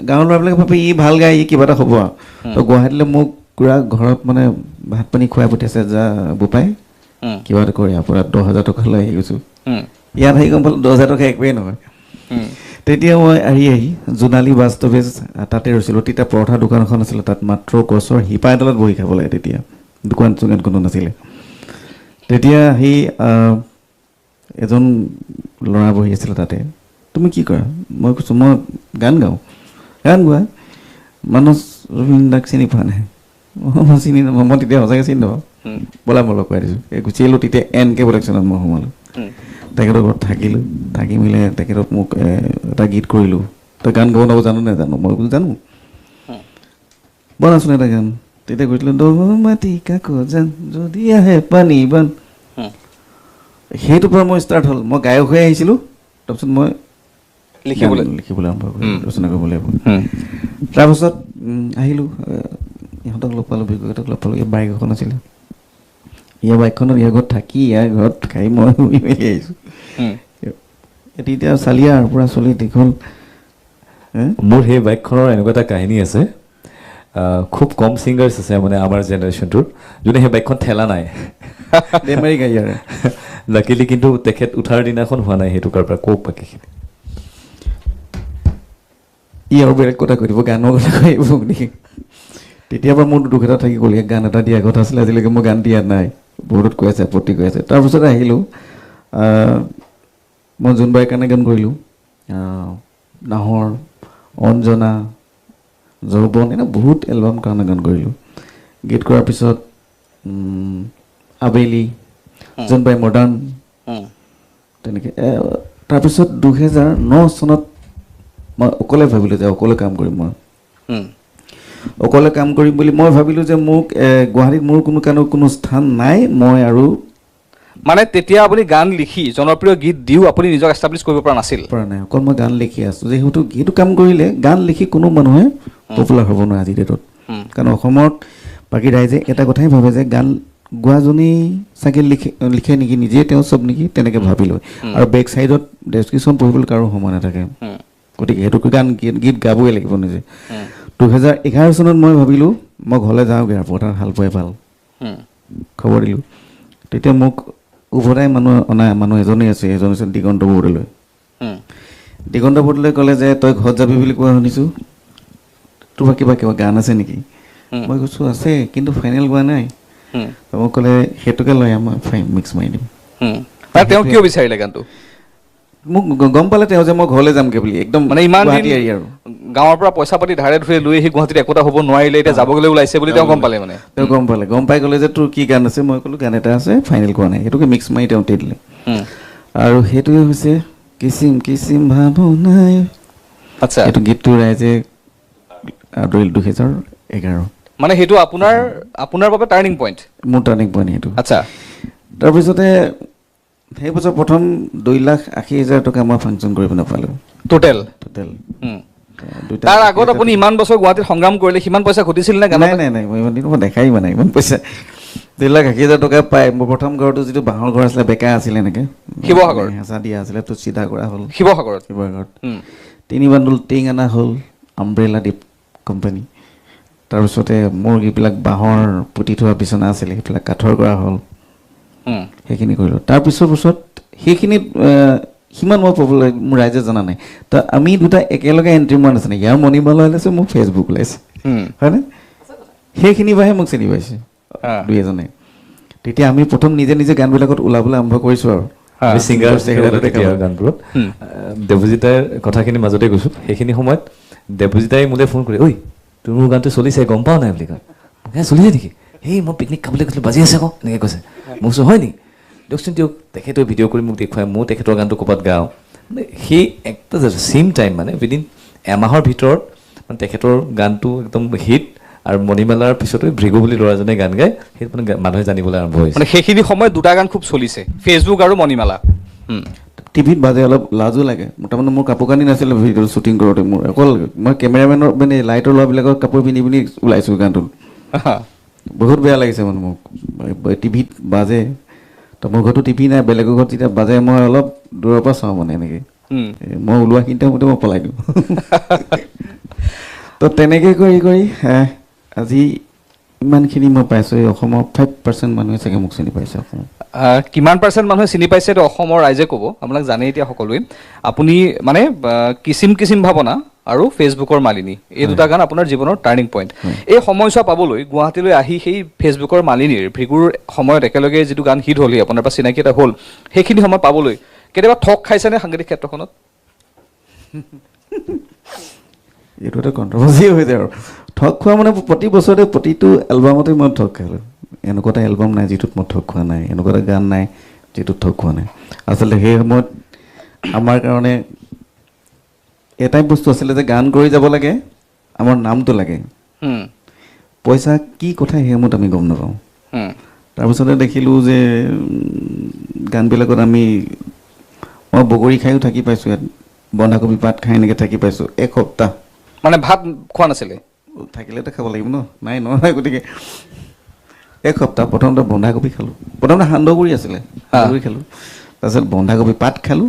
গাঁৱৰ ল'ৰাবিলাকে ভাবে ই ভাল গায় ই কিবা এটা হ'ব আৰু তো গুৱাহাটীলৈ মোক পুৰা ঘৰত মানে ভাত পানী খুৱাই পঠিয়াইছে যা বোপাই কিবা এটা কৰি আপোনাৰ 10,000 টকা লৈ আহি গৈছোঁ ইয়াত আহি গম পালোঁ 10,000 টকা একোৱেই নহয় তেতিয়া মই আহি জোনালী বাস্তৱেজ তাতে ৰৈছিলোঁ তেতিয়া পৰঠা দোকান এখন আছিলে তাত মাত্ৰ গছৰ শিপা এডালত বহি খাব লাগে তেতিয়া দোকান চোকান কোনো নাছিলে তেতিয়া সেই এজন ল'ৰা বহি আছিলে তাতে তুমি কি কৰা মই কৈছোঁ মই গান গাওঁ গান গোৱা মানস ৰবীন দাক চিনি পোৱা নাই মই চিনি নাপাওঁ মই তেতিয়া সঁচাকৈ চিনি নাপাওঁ ব'লা মই লগ পাই দিছোঁ এই গুচি আহিলোঁ তেতিয়া এন কে প্ৰডাকশ্যনত মই সোমালোঁ তেখেতৰ ঘৰত থাকিলোঁ থাকি মেলি তেখেতক মোক এটা গীত কৰিলোঁ তই গান গাব নাব জানো নাজানো মই বোলো জানো বনাচোন এটা গান তেতিয়া কৈছিলোঁ দহ মাটি কাকজান যদি আহে পানী বান সেইটোৰ পৰা মই ষ্টাৰ্ট হ'ল মই গায়ক হৈ আহিছিলোঁ তাৰপিছত মই লিখিবলৈ আৰম্ভ কৰিলোঁ ৰচনা কৰিবলৈ তাৰপাছত আহিলোঁ ইহঁতক লগ পালোঁ বিহুহঁতক লগ পালোঁ ইয়াৰ বাইক এখন আছিলে ইয়াৰ বাইকখনত ইয়াৰ ঘৰত থাকি ইয়াৰ ঘৰত খাই মই শুই মেলি আহিছোঁ এতিয়া চালিয়া পূৰা চলি দীঘল মোৰ সেই বাইকখনৰ এনেকুৱা এটা কাহিনী আছে খুব কম ছিংগাৰ্ছ আছে মানে আমাৰ জেনেৰেশ্যনটোৰ যোনে সেই বাইকখন ঠেলা নাই বেমাৰী গাড়ী আৰু লাকিলি কিন্তু তেখেত উঠাৰ দিনাখন হোৱা নাই সেইটো কাৰোবাৰ কওক বাকীখিনি ই আৰু বেলেগ কথা কৈ দিব গানৰ কথা কৈ আহিব নেকি তেতিয়াৰ পৰা মোৰ দুখ এটা থাকি গ'ল ইয়াক গান এটা দিয়া কথা আছিলে আজিলৈকে মই গান দিয়া নাই বহুতত কৈ আছে আপত্তি কৈ আছে তাৰপিছতে আহিলোঁ মই জোনবাইৰ কাৰণে গান কৰিলোঁ নাহৰ অঞ্জনা যৌৱন এনে বহুত এলবাম কাৰণে গান কৰিলোঁ গীত কৰাৰ পিছত আবেলি জোনবাই মডাৰ্ণ তেনেকৈ তাৰপিছত 2009 চনত মই অকলে ভাবিলোঁ যে অকলে কাম কৰিম মই অকলে কাম কৰিম বুলি মই ভাবিলোঁ যে মোক গুৱাহাটীত মোৰ কোনো স্থান নাই মই আৰু মানে তেতিয়া আপুনি গান লিখি জনপ্ৰিয় গীত দিও আপুনি নিজক এষ্টাব্লিছ কৰিব পৰা নাছিল পৰা নাই অকল মই গান লিখি আছোঁ যিহেতু সেইটো কাম কৰিলে গান লিখি কোনো মানুহে পপুলাৰ হ'ব নোৱাৰে আজিৰ ডেটত কাৰণ অসমত বাকী ৰাইজে এটা কথাই ভাবে যে গান গোৱাজনী চাগে লিখে নেকি নিজে তেওঁ চব নেকি তেনেকৈ ভাবি লয় আৰু বেক চাইডত ডেছক্ৰিপশ্যন পঢ়িবলৈ কাৰো সময় নাথাকে গতিকে সেইটো গান গীত গাবই লাগিব নিজে 2011 চনত মই ভাবিলোঁ মই ঘৰলৈ যাওঁগৈ আৰু পথাৰ হাল পোৱাই ভাল খবৰ দিলোঁ তেতিয়া মোক উভতাই মানুহ এজনেই আছে এজন আছে দিগন্ত বৰদলৈ দিগন্ত বৰদলৈ ক'লে যে তই ঘৰত যাবি বুলি কোৱা শুনিছোঁ তোৰ কিবা গান আছে নেকি মই কৈছোঁ আছে কিন্তু ফাইনেল গোৱা নাই মোক ক'লে সেইটোকে লৈ মই মিক্স মাৰি দিম তেওঁ কিয় বিচাৰিলে গানটো মোক গম পালে তেওঁ যে মই ঘৰলৈ যামগৈ বুলি একদম মানে ইমান আৰু গাঁৱৰ পৰা পইচা পাতি ধাৰে ধুৰে লৈ আহি গুৱাহাটীত একোটা হ'ব নোৱাৰিলে এতিয়া যাবলৈ ওলাইছে বুলি তেওঁ গম পালে মানে তেওঁ গম পাই ক'লে যে তোৰ কি গান আছে মই ক'লোঁ গান এটা আছে ফাইনেল কৰা নাই সেইটোকে মিক্স মাৰি তেওঁ দিলে আৰু সেইটোৱে হৈছে কিচিম কিচিম ভাৱনাই আচ্ছা এইটো গীতটো ৰাইজে আদৰিল 2011 মানে সেইটো আপোনাৰ বাবে টাৰ্ণিং পইণ্ট মোৰ টাৰ্ণিং পইণ্ট সেইটো আচ্ছা তাৰপিছতে সেই বছৰ প্ৰথম 2,80,000 টকা মই ফাংচন কৰিব নাপালোঁ টোটেল তাৰ আগত দুটা আপুনি ইমান বছৰ গুৱাহাটীত সংগ্ৰাম কৰিলে সিমান পইচা ঘটিছিল নে গানত নাই মই ইমান দিন মই দেখাই মানে ইমান পইচা 2,80,000 টকা পাই মোৰ প্ৰথম ঘৰটো যিটো বাঁহৰ ঘৰ আছিলে বেকা আছিলে এনেকৈ শিৱসাগৰ হেঁচা দিয়া আছিলে তো চিধা কৰা হ'ল শিৱসাগৰত 3 বান্দুল টিং অনা হ'ল আমব্ৰেলা দীপ কোম্পানী তাৰপিছতে মোৰ যিবিলাক বাঁহৰ পুতি থোৱা বিচনা আছিলে সেইবিলাক কাঠৰ কৰা হ'ল সেইখিনি কৰিলোঁ তাৰপিছৰ বছৰত সেইখিনিত সিমান মই পপুলাৰ মোৰ ৰাইজে জনা নাই তো আমি দুটা একেলগে এণ্ট্ৰি মৰা নাছিলে ইয়াৰ মণিমালা ওলাইছে মোৰ ফেচবুক ওলাইছে হয়নে সেইখিনি পৰাহে মোক চিনি পাইছে দুই এজনে তেতিয়া আমি প্ৰথম নিজে গানবিলাকত ওলাবলৈ আৰম্ভ কৰিছোঁ আৰু গানবোৰত দেৱজিতাৰ কথাখিনি মাজতে কৈছোঁ সেইখিনি সময়ত দেৱজিতাই মোলৈ ফোন কৰি ঐ তোৰ মোৰ গানটো চলিছে গম পাওঁ নাই বুলি কয় চলিছে নেকি এই মই পিকনিক খাবলৈ গৈছিলোঁ বাজি আছে আকৌ এনেকৈ কৈছে মোক কৈছোঁ হয় নেকি দিয়কচোন দিয়ক তেখেতেও ভিডিঅ' কৰি মোক দেখুৱাই মই তেখেতৰ গানটো ক'ৰবাত গাওঁ মানে সেই একটা ছেইম টাইম মানে উইদিন এমাহৰ ভিতৰত মানে তেখেতৰ গানটো একদম হিট আৰু মণিমালাৰ পিছতো ভৃগু বুলি ল'ৰাজনে গান গায় সেইটো মানে মানুহে জানিবলৈ আৰম্ভ হৈছে মানে সেইখিনি সময়ত দুটা গান খুব চলিছে ফেচবুক আৰু মণিমালা টিভিত বাজে অলপ লাজো লাগে তাৰমানে মোৰ কাপোৰ কানি নাছিলে ভিডিঅ' শ্বুটিং কৰোঁতে মোৰ অকল মই কেমেৰামেনৰ মানে লাইটৰ ল'ৰাবিলাকৰ কাপোৰ পিন্ধি ওলাইছোঁ গানটোত বহুত বেয়া লাগিছে মানে মোক টিভিত বাজে তো মোৰ ঘৰতো টিভি নাই বেলেগৰ ঘৰত যেতিয়া বাজে মই অলপ দূৰৰ পৰা চাওঁ মানে এনেকৈ মই ওলোৱাখিনিতে মতে মই পলাই দিওঁ তো তেনেকৈ কৰি আজি ইমানখিনি মই পাইছোঁ এই অসমৰ 5% মানুহে চাগে মোক চিনি পাইছে অসমত কিমান পাৰ্চেণ্ট মানুহে চিনি পাইছে এইটো অসমৰ ৰাইজে ক'ব আপোনাক জানেই এতিয়া সকলোৱে আপুনি মানে কিচিম কিচিম ভাৱনা আৰু ফেচবুকৰ মালিনী এই দুটা গান আপোনাৰ জীৱনৰ টাৰ্ণিং পইণ্ট এই সময়ছোৱা পাবলৈ গুৱাহাটীলৈ আহি সেই ফেচবুকৰ মালিনীৰ ভৃগুৰ সময়ত একেলগে যিটো গান হিট হ'ল আপোনাৰ পৰা চিনাকি এটা হ'ল সেইখিনি সময় পাবলৈ কেতিয়াবা ঠগ খাইছেনে সাংগীতিক ক্ষেত্ৰখনত এইটো এটা কণ্ট্ৰভাৰ্চি হৈ যায় আৰু ঠগ খোৱা মানে প্ৰতি বছৰতে প্ৰতিটো এলবামতে মই ঠগ খালোঁ এনেকুৱা এটা এলবাম নাই যিটোত মই ঠগ খোৱা নাই এনেকুৱা এটা গান নাই যিটোত ঠগ খোৱা নাই আচলতে সেই সময়ত আমাৰ কাৰণে এটাই বস্তু আছিলে যে গান কৰি যাব লাগে আমাৰ নামটো লাগে পইচা কি কথা সেই সময়ত আমি গম নাপাওঁ তাৰপিছতে দেখিলোঁ যে গানবিলাকত মই বগৰী খায়ো থাকি পাইছোঁ ইয়াত বন্ধাকবি পাত খাই এনেকৈ থাকি পাইছোঁ এসপ্তাহ মানে ভাত খোৱা নাছিলে থাকিলেতো খাব লাগিব নাই নহয় গতিকে এসপ্তাহ প্ৰথমতে বন্ধাকবি খালোঁ প্ৰথমতে সান্দহগুৰি আছিলে সান্দহগুৰি খালোঁ তাৰপিছত বন্ধাকবি পাত খালোঁ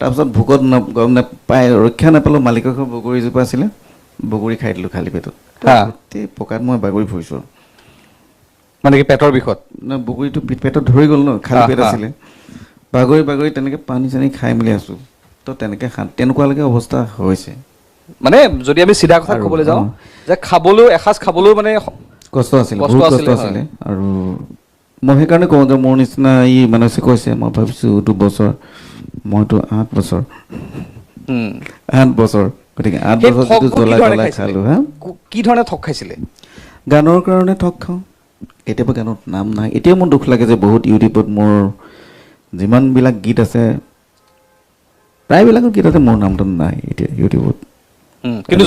তাৰপিছত ভোকত গম নাপাই ৰক্ষা নাপালোঁ মালিকৰ ঘৰ বগৰীজোপা আছিলে বগৰী খাই দিলোঁ খালী পেটত গোটেই পকাত মই বাগৰি ফুৰিছোঁ মানে কি পেটৰ বিষত বগৰীটো পেটত ধৰি গ'ল খালী পেট আছিলে বাগৰি তেনেকৈ পানী চানী খাই মেলি আছোঁ তো তেনেকুৱালৈকে অৱস্থা হৈছে মানে যদি আমি চিধা কথা ক'বলৈ যাওঁ যে খাবলৈও এসাঁজ খাবলৈও মানে কষ্ট আছিলে বহুত কষ্ট আছিলে আৰু মই সেইকাৰণে কওঁ যে মোৰ নিচিনা মানসে কৈছে মই ভাবিছোঁ 2 বছৰ মইতো 8 বছৰ গতিকে 8 বছৰ যিটো জ্বলাই খালোঁ কি ধৰণে ঠগ খাইছিলে গানৰ কাৰণে ঠগ খাওঁ কেতিয়াবা গানত নাম নাই এতিয়াও মোৰ দুখ লাগে যে বহুত ইউটিউবত মোৰ যিমানবিলাক গীত আছে প্ৰায়বিলাকৰ গীততে মোৰ নামটো নাই এতিয়া ইউটিউবত কিন্তু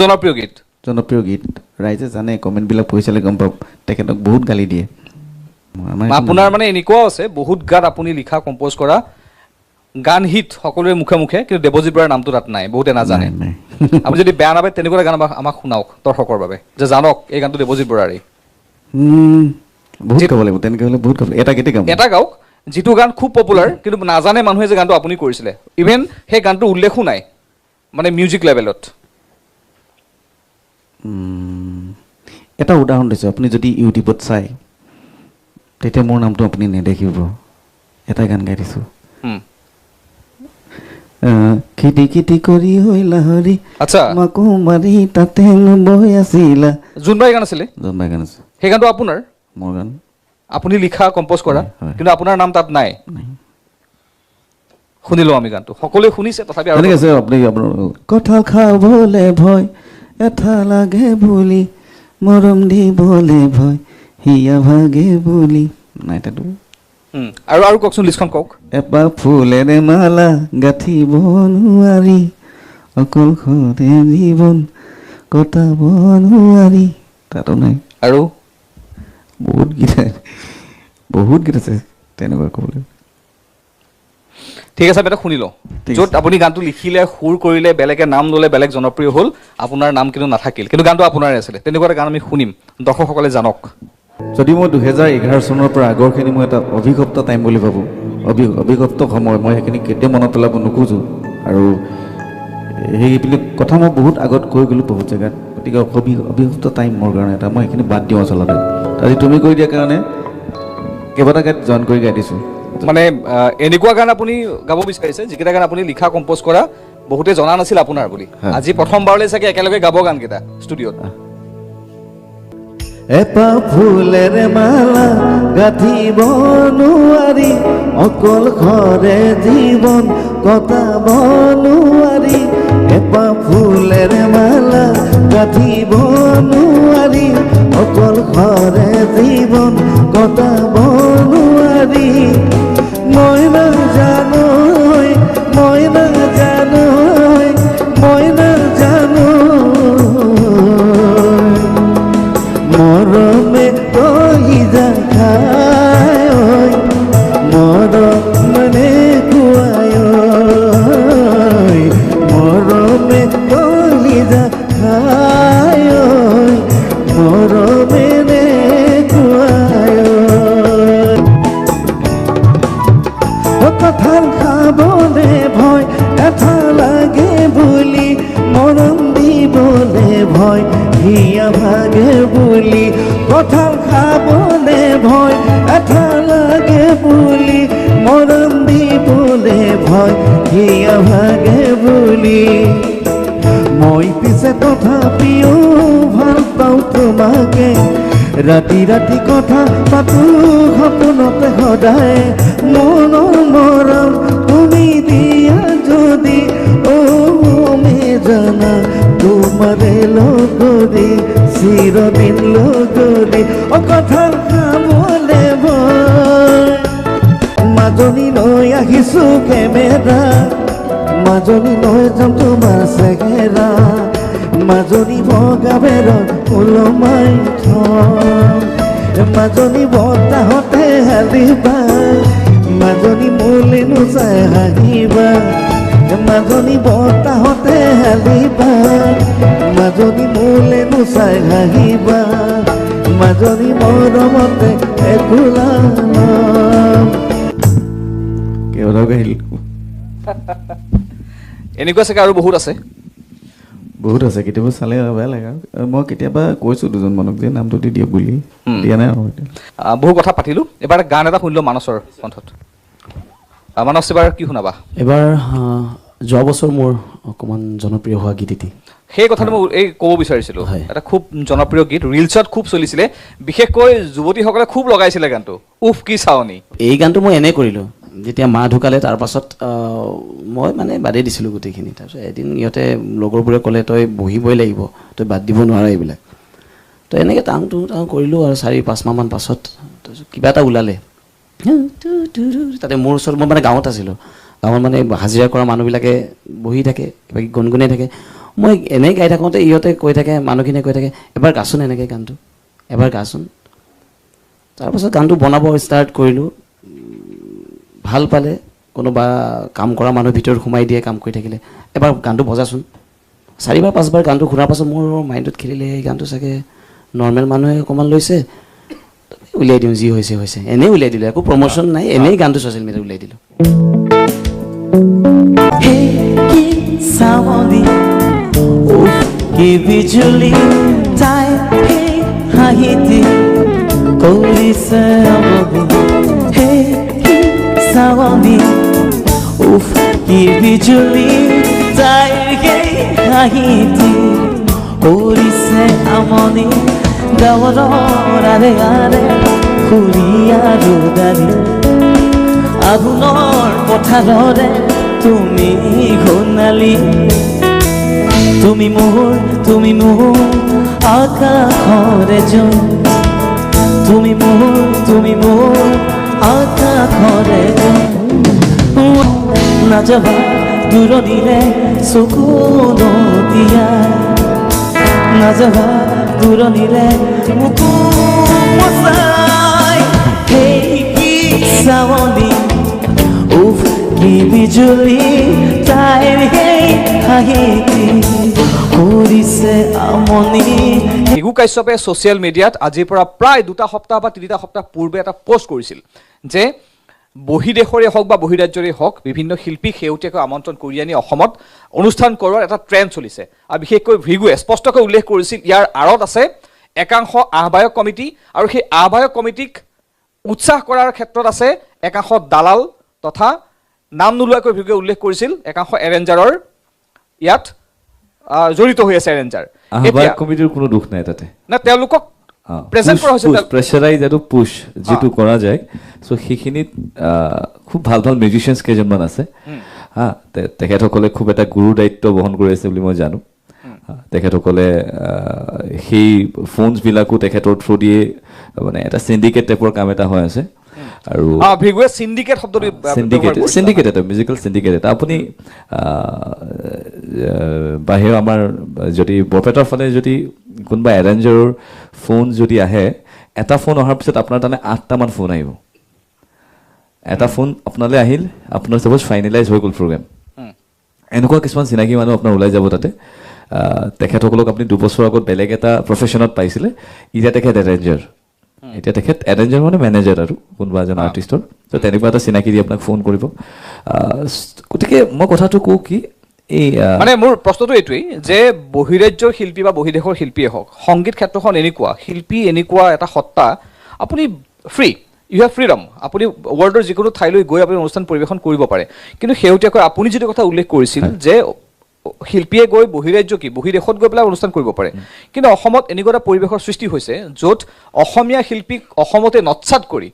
জনপ্ৰিয় গীত ৰাইজে জানে কমেণ্টবিলাক পঢ়ি চালে গম পাব তেখেতক বহুত গালি দিয়ে আপোনাৰ মানে এনেকুৱাও আছে বহুত গান আপুনি লিখা কম্প'জ কৰা গান হিট সকলোৰে মুখে মুখে কিন্তু দেৱজিৎ বৰাৰ নামটো তাত নাই বহুতে নাজানে আপুনি যদি বেয়া নাপায় তেনেকুৱা গান আমাক শুনাওক দৰ্শকৰ বাবে যে জানক এই গানটো দেৱজিৎ বৰাৰেই বহুত গাব লাগিব তেনেকৈ হ'লে বহুত গাব এটা গাওক যিটো গান খুব পপুলাৰ কিন্তু নাজানে মানুহে যে গানটো আপুনি কৰিছিলে ইভেন সেই গানটো উল্লেখো নাই মানে মিউজিক লেভেলত এটা উদাহৰণ দিছোঁ আপুনি যদি ইউটিউবত চাই তেতিয়া মোৰ নামটো আপুনি নেদেখিব এটা গান গাই দিছোঁ খেতি খেতি কৰি হৈ লাহৰি মাকো মাৰি তাতে বৈ আছিলা জোনবাই গান আছিলে সেই গানটো আপোনাৰ মোৰ গান আপুনি লিখা কম্প'জ কৰা কিন্তু আপোনাৰ নাম তাত নাই শুনিলোঁ আমি গানটো সকলোৱে শুনিছে তথাপি কথা খাবলৈ ভয় এটা লাগে বুলি মৰম দিবলৈ ভয় হিয়া ভাগে বুলি নাই তাতো আৰু কওকচোন লিষ্টখন কওক এপাহ ফুলেৰে মালা গাঁঠিব নোৱাৰি অকল ঘৰে জীৱন কটাব নোৱাৰি তাতো নাই আৰু বহুত গীত আছে তেনেকুৱা ক'বলৈ ঠিক আছে আমি এটা শুনি লওঁ য'ত আপুনি গানটো লিখিলে সুৰ কৰিলে বেলেগে নাম ল'লে বেলেগ জনপ্ৰিয় হ'ল আপোনাৰ নাম কিন্তু নাথাকিল কিন্তু গানটো আপোনাৰে আছিলে তেনেকুৱা এটা গান আমি শুনিম দৰ্শকসকলে জানক যদি মই 2011 চনৰ পৰা আগৰখিনি মই এটা অভিগপ্ত টাইম বুলি ভাবোঁ অভিগপ্ত সময় মই সেইখিনি কেতিয়াও মনত পেলাব নোখোজোঁ আৰু সেইবিলাক কথা মই বহুত আগত কৈ গ'লোঁ বহুত জেগাত গতিকে অভিগপ্ত টাইম মোৰ কাৰণে এটা মই সেইখিনি বাদ দিওঁ আচলতে আজি তুমি কৈ দিয়াৰ কাৰণে কেইবাটা গাত জইন কৰি গাই দিছোঁ মানে এনেকুৱা গান আপুনি গাব বিচাৰিছে যিকেইটা গান আপুনি লিখা কম্প'জ কৰা বহুতে জনা নাছিল আপোনাৰ বুলি আজি প্ৰথমবাৰলৈ চাগে একেলগে গাব গানকেইটা ষ্টুডিঅ'ত এপাহ ফুলেৰে মালা গাঁঠিব নোৱাৰি অকল ঘৰে জীৱন কটাব নোৱাৰি এপাহ ফুলেৰে মালা গাঁঠিব নোৱাৰি অকল ঘৰে জীৱন কটাব নোৱাৰি মই নাজানো মৰমে কলিজা খায় মৰম মানে খুৱায় মৰমে কলিজা খায় মৰমেৰে খুৱায় কঁঠাল খাবলে ভয় এটা লাগে বুলি মৰম দিবলে ভয় হিয়া ভাগে বুলি কঁঠাল খাবলে ভয় এটা লাগে বুলি মৰম দিবলে ভয় হিয়া ভাগে বুলি মই পিছে তথাপিও ভাল পাওঁ তোমাকে ৰাতি ৰাতি কথা পাতো সপোনতে সদায় মনৰ মৰম তুমি দিয়া যদি মে জানা তোমাৰে লগৰী চিৰদিন লগৰী কথা খাবলে ভয় মাজনী লৈ আহিছো কেমেৰা মাজনী লৈ যাম তোমাৰ চেহেৰা মাজনী বগা বেৰত ওলমাই মাজনী বতাহতে হালিবা মাজনী মোলে নোচাই হাঁহিবা মাজনী বতাহতে হালিবা মাজনী মোলে নোচাই হাঁহিবা মাজনী মৰমতে একোলা কেইবাটাও আহিল এনেকুৱা চাগে আৰু বহুত আছে বহুত আছে কেতিয়াবা চালে বেয়া লাগে আৰু মই কেতিয়াবা কৈছোঁ দুজনমানক যে নামটো দি দিয়ক বুলি দিয়া নাই আৰু বহু কথা পাতিলোঁ এবাৰ গান এটা শুনিলোঁ মানসৰ কণ্ঠত মানস এবাৰ কি শুনাবা এবাৰ যোৱা বছৰ মোৰ অকণমান জনপ্ৰিয় হোৱা গীত এটি সেই কথাটো মই এই ক'ব বিচাৰিছিলোঁ হয়। এটা খুব জনপ্ৰিয় গীত ৰিলছত খুব চলিছিলে বিশেষকৈ যুৱতীসকলে খুব লগাইছিলে গানটো উফ কি চাৱনী এই গানটো মই এনেই কৰিলোঁ যেতিয়া মা ঢুকালে তাৰপাছত মই মানে বাদেই দিছিলোঁ গোটেইখিনি তাৰপিছত এদিন ইহঁতে লগৰবোৰে ক'লে তই বহিবই লাগিব তই বাদ দিব নোৱাৰ এইবিলাক তো এনেকৈ টাং কৰিলোঁ আৰু 4-5 মাহমান পাছত তাৰপিছত কিবা এটা ওলালে তাতে মোৰ ওচৰত মই মানে গাঁৱত আছিলোঁ গাঁৱত মানে হাজিৰা কৰা মানুহবিলাকে বহি থাকে কিবা গুণগুণাই থাকে মই এনেই গাই থাকোঁতে ইহঁতে কৈ থাকে মানুহখিনিয়ে কৈ থাকে এবাৰ গাচোন এনেকৈ গানটো এবাৰ গাচোন তাৰপাছত গানটো বনাব ষ্টাৰ্ট কৰিলোঁ ভাল পালে কোনোবা কাম কৰা মানুহৰ ভিতৰত সোমাই দিয়ে কাম কৰি থাকিলে এবাৰ গানটো বজাচোন 4-5 বাৰ গানটো শুনাৰ পাছত মোৰ মাইণ্ডত খেলিলে এই গানটো চাগে নৰ্মেল মানুহে অকণমান লৈছে উলিয়াই দিওঁ যি হৈছে হৈছে এনেই উলিয়াই দিলোঁ একো প্ৰমোশ্যন নাই এনেই গানটো ছ'চিয়েল মিডিয়াত উলিয়াই দিলোঁ কি বিজুলি তাই হাঁহিতি কৰিছে চাৱনী উফ কি বিজুলি তাইৰ হাঁহিতি কৰিছে আমনি গাঁৱৰ আৰে আৰে খুৰী আৰু দাৰি আঘোণৰ পথাৰৰে তুমি ঘোণালী তুমি মোৰ আকাশৰে জোন তুমি মোৰ আকাশৰে জোন নাযাবা দূৰণিলে চকু নদিয়া নাযাবা দূৰণিলে মোকো মচাই সেই কি চাৱনী উফ কি বিজুলী তাইৰ সেই হাঁহিতি কৰিছে আমনি ভিগু কাশ্যপে ছ'চিয়েল মিডিয়াত আজিৰ পৰা প্ৰায় 2 সপ্তাহ বা 3 সপ্তাহ পূৰ্বে এটা পোষ্ট কৰিছিল যে বহিদেশৰে হওক বা বহিৰাজ্যৰে হওক বিভিন্ন শিল্পীক শেহতীয়াকৈ আমন্ত্ৰণ কৰি আনি অসমত অনুষ্ঠান কৰোৱাৰ এটা ট্ৰেণ্ড চলিছে আৰু বিশেষকৈ ভিগুৱে স্পষ্টকৈ উল্লেখ কৰিছিল ইয়াৰ আঁৰত আছে একাংশ আহ্বায়ক কমিটি আৰু সেই আহ্বায়ক কমিটিক উৎসাহ কৰাৰ ক্ষেত্ৰত আছে একাংশ দালাল তথা নাম নোলোৱাকৈ ভিগুৱে উল্লেখ কৰিছিল একাংশ এৰেঞ্জাৰৰ ইয়াত জড়িত হৈ আছে এৰেঞ্জাৰ আহ্বায়ক কমিটিৰ কোনো দুখ নাই তাতে না তেওঁলোকক প্ৰেজেণ্ট কৰা হৈছে প্ৰেছাৰাইজ আৰু পুছ যিটো কৰা যায় চ' সেইখিনিত খুব ভাল ভাল মিউজিচিয়ানছ কেইজনমান আছে হা তেখেতসকলে খুব এটা গুৰু দায়িত্ব বহন কৰি আছে বুলি মই জানো তেখেতসকলে সেই ফোনছবিলাকো তেখেতৰ থ্ৰু দিয়ে মানে এটা চিণ্ডিকেট টাইপৰ কাম এটা হৈ আছে আৰু ভিগুৱে চিণ্ডিকেট শব্দটো চিণ্ডিকেট এটা মিউজিকেল চিণ্ডিকেট এটা আপুনি বাহিৰৰ আমাৰ যদি বৰপেটাৰ ফালে যদি কোনোবা এৰেঞ্জাৰৰ ফোন যদি আহে এটা ফোন অহাৰ পিছত আপোনাৰ তালৈ 8টামান ফোন আহিব এটা ফোন আপোনালৈ আহিল আপোনাৰ চাপ'জ ফাইনেলাইজ হৈ গ'ল প্ৰগ্ৰেম এনেকুৱা কিছুমান চিনাকি মানুহ আপোনাৰ ওলাই যাব তাতে তেখেতসকলক আপুনি 2 বছৰ আগত বেলেগ এটা প্ৰফেশ্যনত পাইছিলে এতিয়া তেখেত এৰেঞ্জাৰ এতিয়া তেখেত এৰেঞ্জাৰ মানে মেনেজাৰ আৰু কোনোবা এজন আৰ্টিষ্টৰ তো তেনেকুৱা এটা চিনাকি দি আপোনাক ফোন কৰিব গতিকে মই কথাটো কওঁ কি এই মানে মোৰ প্ৰশ্নটো এইটোৱেই যে বহিৰাজ্যৰ শিল্পী বা বহিদেশৰ শিল্পীয়ে হওক সংগীত ক্ষেত্ৰখন এনেকুৱা শিল্পী এনেকুৱা এটা সত্তা আপুনি ফ্ৰী ইউ হেভ ফ্ৰীডম আপুনি ৱৰ্ল্ডৰ যিকোনো ঠাইলৈ গৈ আপুনি অনুষ্ঠান পৰিৱেশন কৰিব পাৰে কিন্তু শেহতীয়াকৈ আপুনি যিটো কথা উল্লেখ কৰিছিল যে শিল্পীয়ে গৈ বহিৰাজ্য কি বহিদেশত গৈ পেলাই অনুষ্ঠান কৰিব পাৰে কিন্তু অসমত এনেকুৱা এটা পৰিৱেশৰ সৃষ্টি হৈছে য'ত অসমীয়া শিল্পীক অসমতে নৎসাত কৰি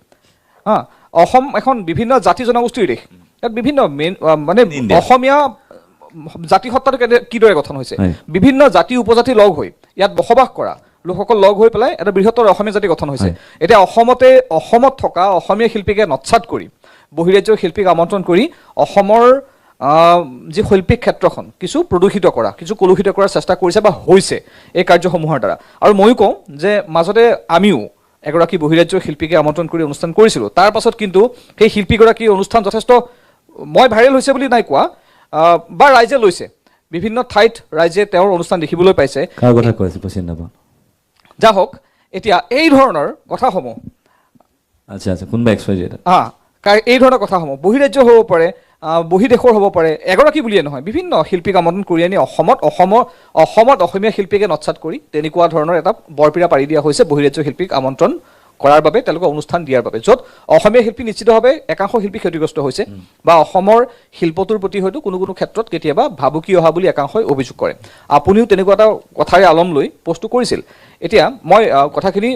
অসম এখন বিভিন্ন জাতি জনগোষ্ঠীৰ দেশ ইয়াত বিভিন্ন মানে অসমীয়া জাতিসত্তাটো কিদৰে গঠন হৈছে বিভিন্ন জাতি উপজাতি লগ হৈ ইয়াত বসবাস কৰা লোকসকল লগ হৈ পেলাই এটা বৃহত্তৰ অসমীয়া জাতি গঠন হৈছে এতিয়া অসমত থকা অসমীয়া শিল্পীকে নৎসাত কৰি বহিৰাজ্যৰ শিল্পীক আমন্ত্ৰণ কৰি অসমৰ যি শৈল্পিক ক্ষেত্ৰখন কিছু প্ৰদূষিত কৰা কিছু কলুষিত কৰাৰ চেষ্টা কৰিছে বা হৈছে এই কাৰ্যসমূহৰ দ্বাৰা আৰু ময়ো কওঁ যে মাজতে আমিও এগৰাকী বহিৰাজ্যৰ শিল্পীকে আমন্ত্ৰণ কৰি অনুষ্ঠান কৰিছিলোঁ তাৰ পাছত কিন্তু সেই শিল্পীগৰাকীৰ অনুষ্ঠান যথেষ্ট মই ভাইৰেল হৈছে বুলি নাই কোৱা বা ৰাইজে লৈছে বিভিন্ন ঠাইত ৰাইজে তেওঁৰ অনুষ্ঠান দেখিবলৈ পাইছে কাৰ কথা কৈ আছে পচিন নাপাওঁ যা হওক এতিয়া এই ধৰণৰ কথাসমূহ আচ্ছা কোনোবা XYZ এই ধৰণৰ কথাসমূহ বহিৰাজ্য হ'ব পাৰে বহিদেশৰ হ'ব পাৰে এগৰাকী বুলিয়ে নহয় বিভিন্ন শিল্পীক আমন্ত্ৰণ কৰি আনি অসমত অসমীয়া শিল্পীকে নৎসাত কৰি তেনেকুৱা ধৰণৰ এটা বৰপিৰা পাৰি দিয়া হৈছে বহিৰাজ্য শিল্পীক আমন্ত্ৰণ কৰাৰ বাবে তেওঁলোকে অনুষ্ঠান দিয়াৰ বাবে য'ত অসমীয়া শিল্পী নিশ্চিতভাৱে একাংশ শিল্পী ক্ষতিগ্ৰস্ত হৈছে বা অসমৰ শিল্পটোৰ প্ৰতি হয়তো কোনো ক্ষেত্ৰত কেতিয়াবা ভাবুকি অহা বুলি একাংশই অভিযোগ কৰে আপুনিও তেনেকুৱা এটা কথাৰে আলম লৈ পোষ্টটো কৰিছিল এতিয়া মই কথাখিনি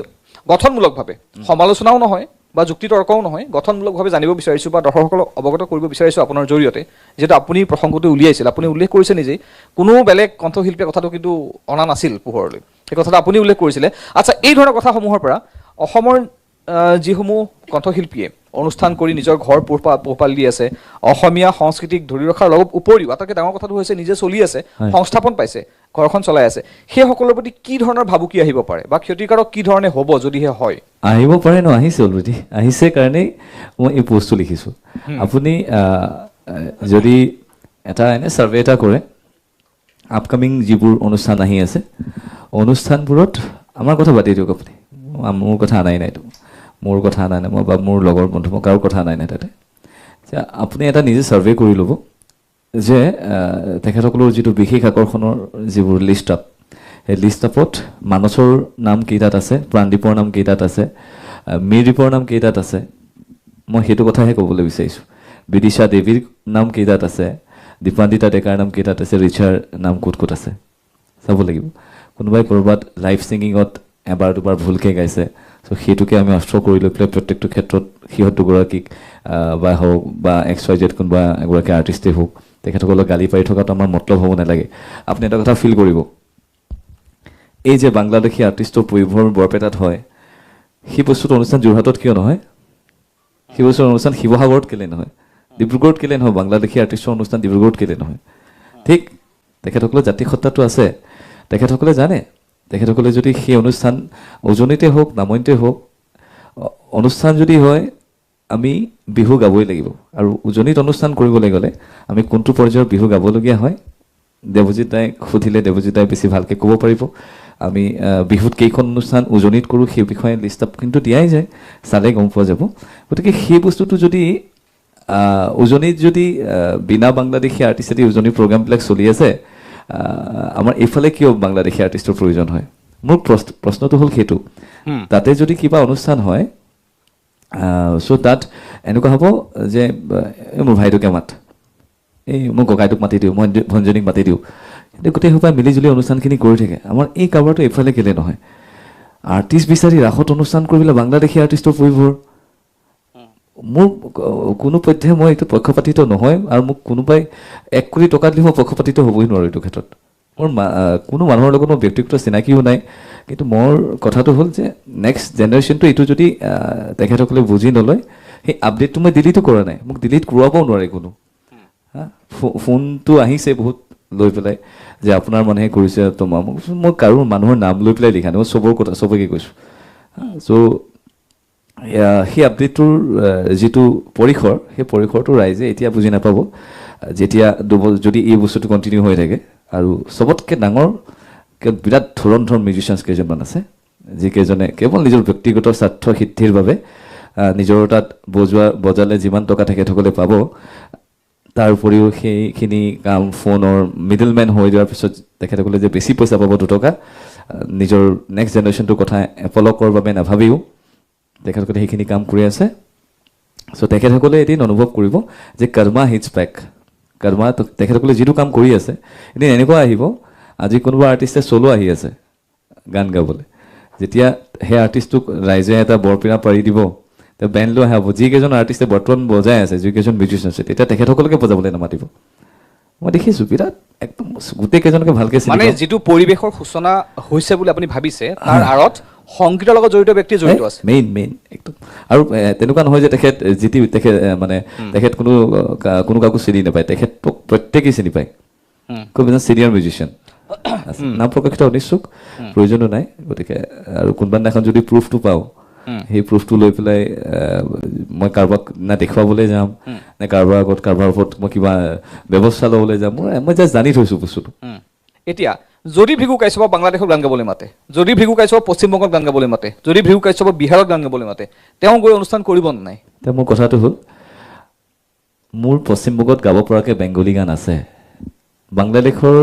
গঠনমূলকভাৱে সমালোচনাও নহয় বা যুক্তিতৰ্কও নহয় গঠনমূলকভাৱে জানিব বিচাৰিছোঁ বা দৰ্শকসকলক অৱগত কৰিব বিচাৰিছোঁ আপোনাৰ জৰিয়তে যিহেতু আপুনি প্ৰসংগটো উলিয়াইছিল আপুনি উল্লেখ কৰিছে নিজেই কোনো বেলেগ কণ্ঠশিল্পীয়ে কথাটো কিন্তু অনা নাছিল পোহৰলৈ সেই কথাটো আপুনি উল্লেখ কৰিছিলে আচ্ছা এই ধৰণৰ কথাসমূহৰ পৰা অসমৰ যিসমূহ কণ্ঠশিল্পীয়ে অনুষ্ঠান কৰি নিজৰ ঘৰ পোহপাল দি আছে অসমীয়া সংস্কৃতিক ধৰি ৰখাৰ লগত উপৰিও আটাইতকৈ ডাঙৰ কথাটো হৈছে নিজে চলি আছে সংস্থাপন পাইছে ঘৰখন চলাই আছে সেইসকলৰ প্ৰতি কি ধৰণৰ ভাবুকি আহিব পাৰে বা ক্ষতিকাৰক কি ধৰণে হ'ব যদিহে হয় আহিব পাৰে ন আহিছে অলৰেডি আহিছে কাৰণেই মই এই পোষ্টটো লিখিছোঁ আপুনি যদি এটা এনে ছাৰ্ভে এটা কৰে আপকামিং যিবোৰ অনুষ্ঠান আহি আছে অনুষ্ঠানবোৰত আমাৰ কথা পাতি দিয়ক আপুনি মোৰ কথা আনাই নাইতো মোৰ কথা আনা নাই মই বা মোৰ লগৰ বন্ধু মই কাৰো কথা আনাই নাই তাতে আপুনি এটা নিজে ছাৰ্ভে কৰি ল'ব যে তেখেতসকলৰ যিটো বিশেষ আকৰ্ষণৰ যিবোৰ লিষ্ট আপ সেই লিষ্ট আপত মানসৰ নাম কেইটাত আছে প্ৰাণদ্বীপৰ নাম কেইটাত আছে মিৰদ্বীপৰ নাম কেইটাত আছে মই সেইটো কথাহে ক'বলৈ বিচাৰিছোঁ বিদিশা দেৱীৰ নাম কেইটাত আছে দীপান্বিতা ডেকাৰ নাম কেইটাত আছে ৰিচাৰ নাম ক'ত আছে চাব লাগিব কোনোবাই ক'ৰবাত লাইভ ছিংগিঙত এবাৰ দুবাৰ ভুলকৈ গাইছে চ' সেইটোকে আমি অস্ত্ৰ কৰি লৈ পেলাই প্ৰত্যেকটো ক্ষেত্ৰত সিহঁত দুগৰাকীক বা হওক বা XYZ কোনোবা এগৰাকী আৰ্টিষ্টেই হওক তেখেতসকলক গালি পাৰি থকাটো আমাৰ মতলব হ'ব নালাগে আপুনি এটা কথা ফিল কৰিব এই যে বাংলাদেশী আৰ্টিষ্টৰ পৰিভ্ৰমণ বৰপেটাত হয় সেই বস্তুটো অনুষ্ঠান যোৰহাটত কিয় নহয় সেই বস্তুৰ অনুষ্ঠান শিৱসাগৰত কেলৈ নহয় ডিব্ৰুগড়ত কেলৈ নহয় বাংলাদেশী আৰ্টিষ্টৰ অনুষ্ঠান ডিব্ৰুগড়ত কেলৈ নহয় ঠিক তেখেতসকলৰ জাতিসত্তাটো আছে তেখেতসকলে জানে তেখেতসকলে যদি সেই অনুষ্ঠান উজনিতে হওক নামনিতে হওক অনুষ্ঠান যদি হয় আমি বিহু গাবই লাগিব আৰু উজনিত অনুষ্ঠান কৰিবলৈ গ'লে আমি কোনটো পৰ্যায়ৰ বিহু গাবলগীয়া হয় দেৱজিৎ দাই সুধিলে দেৱজিৎ দাই বেছি ভালকৈ ক'ব পাৰিব আমি বিহুত কেইখন অনুষ্ঠান উজনিত কৰোঁ সেই বিষয়ে লিষ্ট আপ কিন্তু দিয়াই যায় চালে গম পোৱা যাব গতিকে সেই বস্তুটো যদি উজনিত যদি বিনা বাংলাদেশী আৰ্টিষ্টেদি উজনিৰ প্ৰগ্ৰামবিলাক চলি আছে আমাৰ এইফালে কিয় বাংলাদেশী আৰ্টিষ্টৰ প্ৰয়োজন হয় মোৰ প্ৰশ্নটো হ'ল সেইটো তাতে যদি কিবা অনুষ্ঠান হয় চ' তাত এনেকুৱা হ'ব যে মোৰ ভাইটোকে মাত এই মোৰ ককাইটোক মাতি দিওঁ মই ভঞ্জনীক মাতি দিওঁ কিন্তু গোটেই সোপাই মিলিজুলি অনুষ্ঠানখিনি কৰি থাকে আমাৰ এই কাৰোবাৰটো এইফালে কেলৈ নহয় আৰ্টিষ্ট বিচাৰি ৰাসত অনুষ্ঠান কৰিবলৈ বাংলাদেশী আৰ্টিষ্টৰ পৰিভৰ মোৰ কোনো পধ্যে মই এইটো পক্ষপাতিত নহয় আৰু মোক কোনোবাই 1 কোটি টকা দিলে মই পক্ষপাতিত হ'বই নোৱাৰোঁ এইটো ক্ষেত্ৰত মোৰ কোনো মানুহৰ লগত মোৰ ব্যক্তিগত চিনাকিও নাই কিন্তু মোৰ কথাটো হ'ল যে নেক্সট জেনেৰেশ্যনটো এইটো যদি তেখেতসকলে বুজি নলয় সেই আপডেটটো মই ডিলিটো কৰা নাই মোক ডিলিট কৰোৱাবও নোৱাৰে কোনো ফোনটো আহিছে বহুত লৈ পেলাই যে আপোনাৰ মানুহে কৰিছে তোমাৰ মই কাৰো মানুহৰ নাম লৈ পেলাই লিখা নাই মই চবৰ কথা চবকে কৈছোঁ চ' সেই আপডেটটোৰ যিটো পৰিসৰ সেই পৰিসৰটো ৰাইজে এতিয়া বুজি নাপাব যেতিয়া যদি এই বস্তুটো কণ্টিনিউ হৈ থাকে আৰু চবতকৈ ডাঙৰ বিৰাট ধুৰন্ধৰ মিউজিচিয়ানছ কেইজনমান আছে যিকেইজনে কেৱল নিজৰ ব্যক্তিগত স্বাৰ্থ সিদ্ধিৰ বাবে নিজৰ তাত বজালে যিমান টকা তেখেতসকলে পাব তাৰ উপৰিও সেইখিনি কাম ফোনৰ মিডলমেন হৈ যোৱাৰ পিছত তেখেতসকলে যে বেছি পইচা পাব 2 টকা নিজৰ নেক্সট জেনেৰেশ্যনটোৰ কথা এপলকৰ বাবে নাভাবিও তেখেতসকলে সেইখিনি কাম কৰি আছে চ' তেখেতসকলে এদিন অনুভৱ কৰিব যে কৰ্মা হিটছ বেক কাৰণ মই তেখেতসকলে যিটো কাম কৰি আছে এদিন এনেকুৱা আহিব আজি কোনোবা আৰ্টিষ্টে চলো আহি আছে গান গাবলৈ যেতিয়া সেই আৰ্টিষ্টটোক ৰাইজে এটা বৰপিনা পাৰি দিব তে বেণ্ড লৈ আহিব যিকেইজন আৰ্টিষ্টে বৰ্তমান বজাই আছে যিকেইজন মিউজিচিয়ান আছে তেতিয়া তেখেতসকলকে বজাবলৈ নামাতিব মই দেখিছোঁ বিৰাট একদম গোটেইকেইজনকে ভালকৈ মানে যিটো পৰিৱেশৰ সূচনা হৈছে বুলি আপুনি ভাবিছে তাৰ আঁৰত সংগীতৰ লগত জড়িত ব্যক্তি জড়িত আছে মেইন একদম আৰু তেনেকুৱা নহয় যে তেখেত মানে তেখেত কোনো কাকো চিনি নাপায় তেখেতক প্ৰত্যেকেই চিনি পায় খুব এজন ছিনিয়ৰ মিউজিচিয়ান নাম প্ৰকাশিত অনিচ্ছুক প্ৰয়োজনো নাই গতিকে আৰু কোনোবা দিনাখন যদি প্ৰুফটো পাওঁ সেই প্ৰুফটো লৈ পেলাই মই কাৰোবাক না দেখুৱাবলৈ যাম নে কাৰোবাৰ আগত কাৰোবাৰ ওপৰত মই কিবা ব্যৱস্থা ল'বলৈ যাম মই জাষ্ট জানি থৈছোঁ বস্তুটো এতিয়া যদি ভৃগু কাশ্যপক বাংলাদেশত গান গাবলৈ মাতে যদি ভৃগু কাশ্যপক পশ্চিমবংগত গান গাবলৈ মাতে যদি ভৃগু কাশ্যপক বিহাৰত গান গাবলৈ মাতে তেওঁ গৈ অনুষ্ঠান কৰিব নে নাই এতিয়া মোৰ কথাটো হ'ল মোৰ পশ্চিমবংগত গাব পৰাকৈ বেংগলী গান আছে বাংলাদেশৰ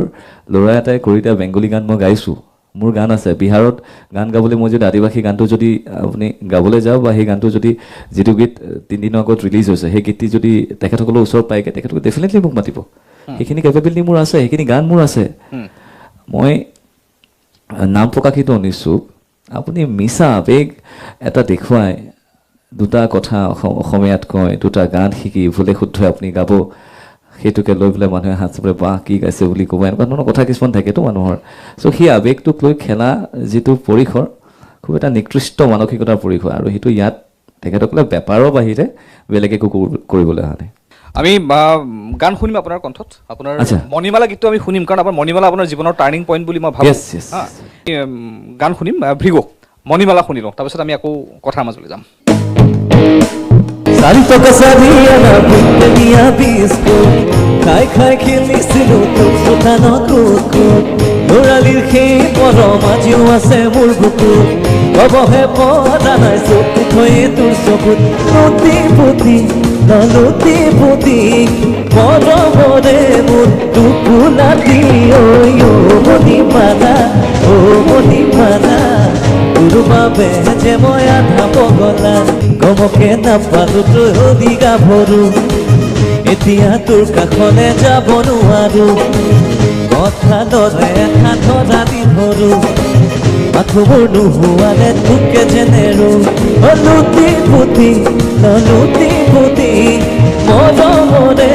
ল'ৰা এটাই কৰি দিয়া বেংগলী গান মই গাইছোঁ মোৰ গান আছে বিহাৰত গান গাবলৈ মই যদি আদিবাসী গানটো যদি আপুনি গাবলৈ যাওঁ বা সেই গানটো যদি যিটো গীত 3 দিনৰ আগত ৰিলিজ হৈছে সেই গীতটি যদি তেখেতসকলৰ ওচৰত পায়গৈ তেখেতসকলে ডেফিনেটলি মোক মাতিব সেইখিনি কেপেবিলিটি মোৰ আছে সেইখিনি গান মোৰ আছে মই নাম প্ৰকাশিত অনিচ্ছুক আপুনি মিছা আৱেগ এটা দেখুৱাই দুটা কথা অসমীয়াত কয় দুটা গান শিকি ভুলে শুদ্ধই আপুনি গাব সেইটোকে লৈ পেলাই মানুহে হাত চাপৰে বাহ কি গাইছে বুলি ক'ব এনেকুৱা ধৰণৰ কথা কিছুমান থাকেতো মানুহৰ চ' সেই আৱেগটোক লৈ খেলা যিটো পৰিসৰ খুব এটা নিকৃষ্ট মানসিকতাৰ পৰিসৰ আৰু সেইটো ইয়াত তেখেতসকলে বেপাৰৰ বাহিৰে বেলেগ একো কৰিবলৈ অহা নাই আমি গান শুনিম আপোনাৰ কণ্ঠত আপোনাৰ মণিমালা গীতটো আমি শুনিম কাৰণ আপোনাৰ মণিমালা আপোনাৰ জীৱনৰ টাৰ্ণিং পইণ্ট বুলি মই ভাবোঁ গান শুনিম ভৃগু মণিমালা শুনি লওঁ তাৰপিছত আমি আকৌ কথাৰ মাজলৈ যাম सारी तो कसरिया ना बिकनिया बिस्कुट खाई खाई खेलिছিলো তোক সুতানো কুকু লৰালিৰ সেই পৰম আজিও আছে মোৰ বুকুত কবহে পৰা নাই চকু থৈ তোৰ চকুত নতি পুতি মৰমৰে মোৰ টুকুলাটি ঐ মণিমালা তোৰ বাবে যে মই আধা পগলা গমকে নাপালো তই দিগা ভৰু এতিয়া তোৰ কাষলে যাব নোৱাৰো কথা দৰে এটা ধৰা দি ধৰো মাথোবোৰ নোহোৱালে তোকে যেনেৰো লুটি পুতি মৰমৰে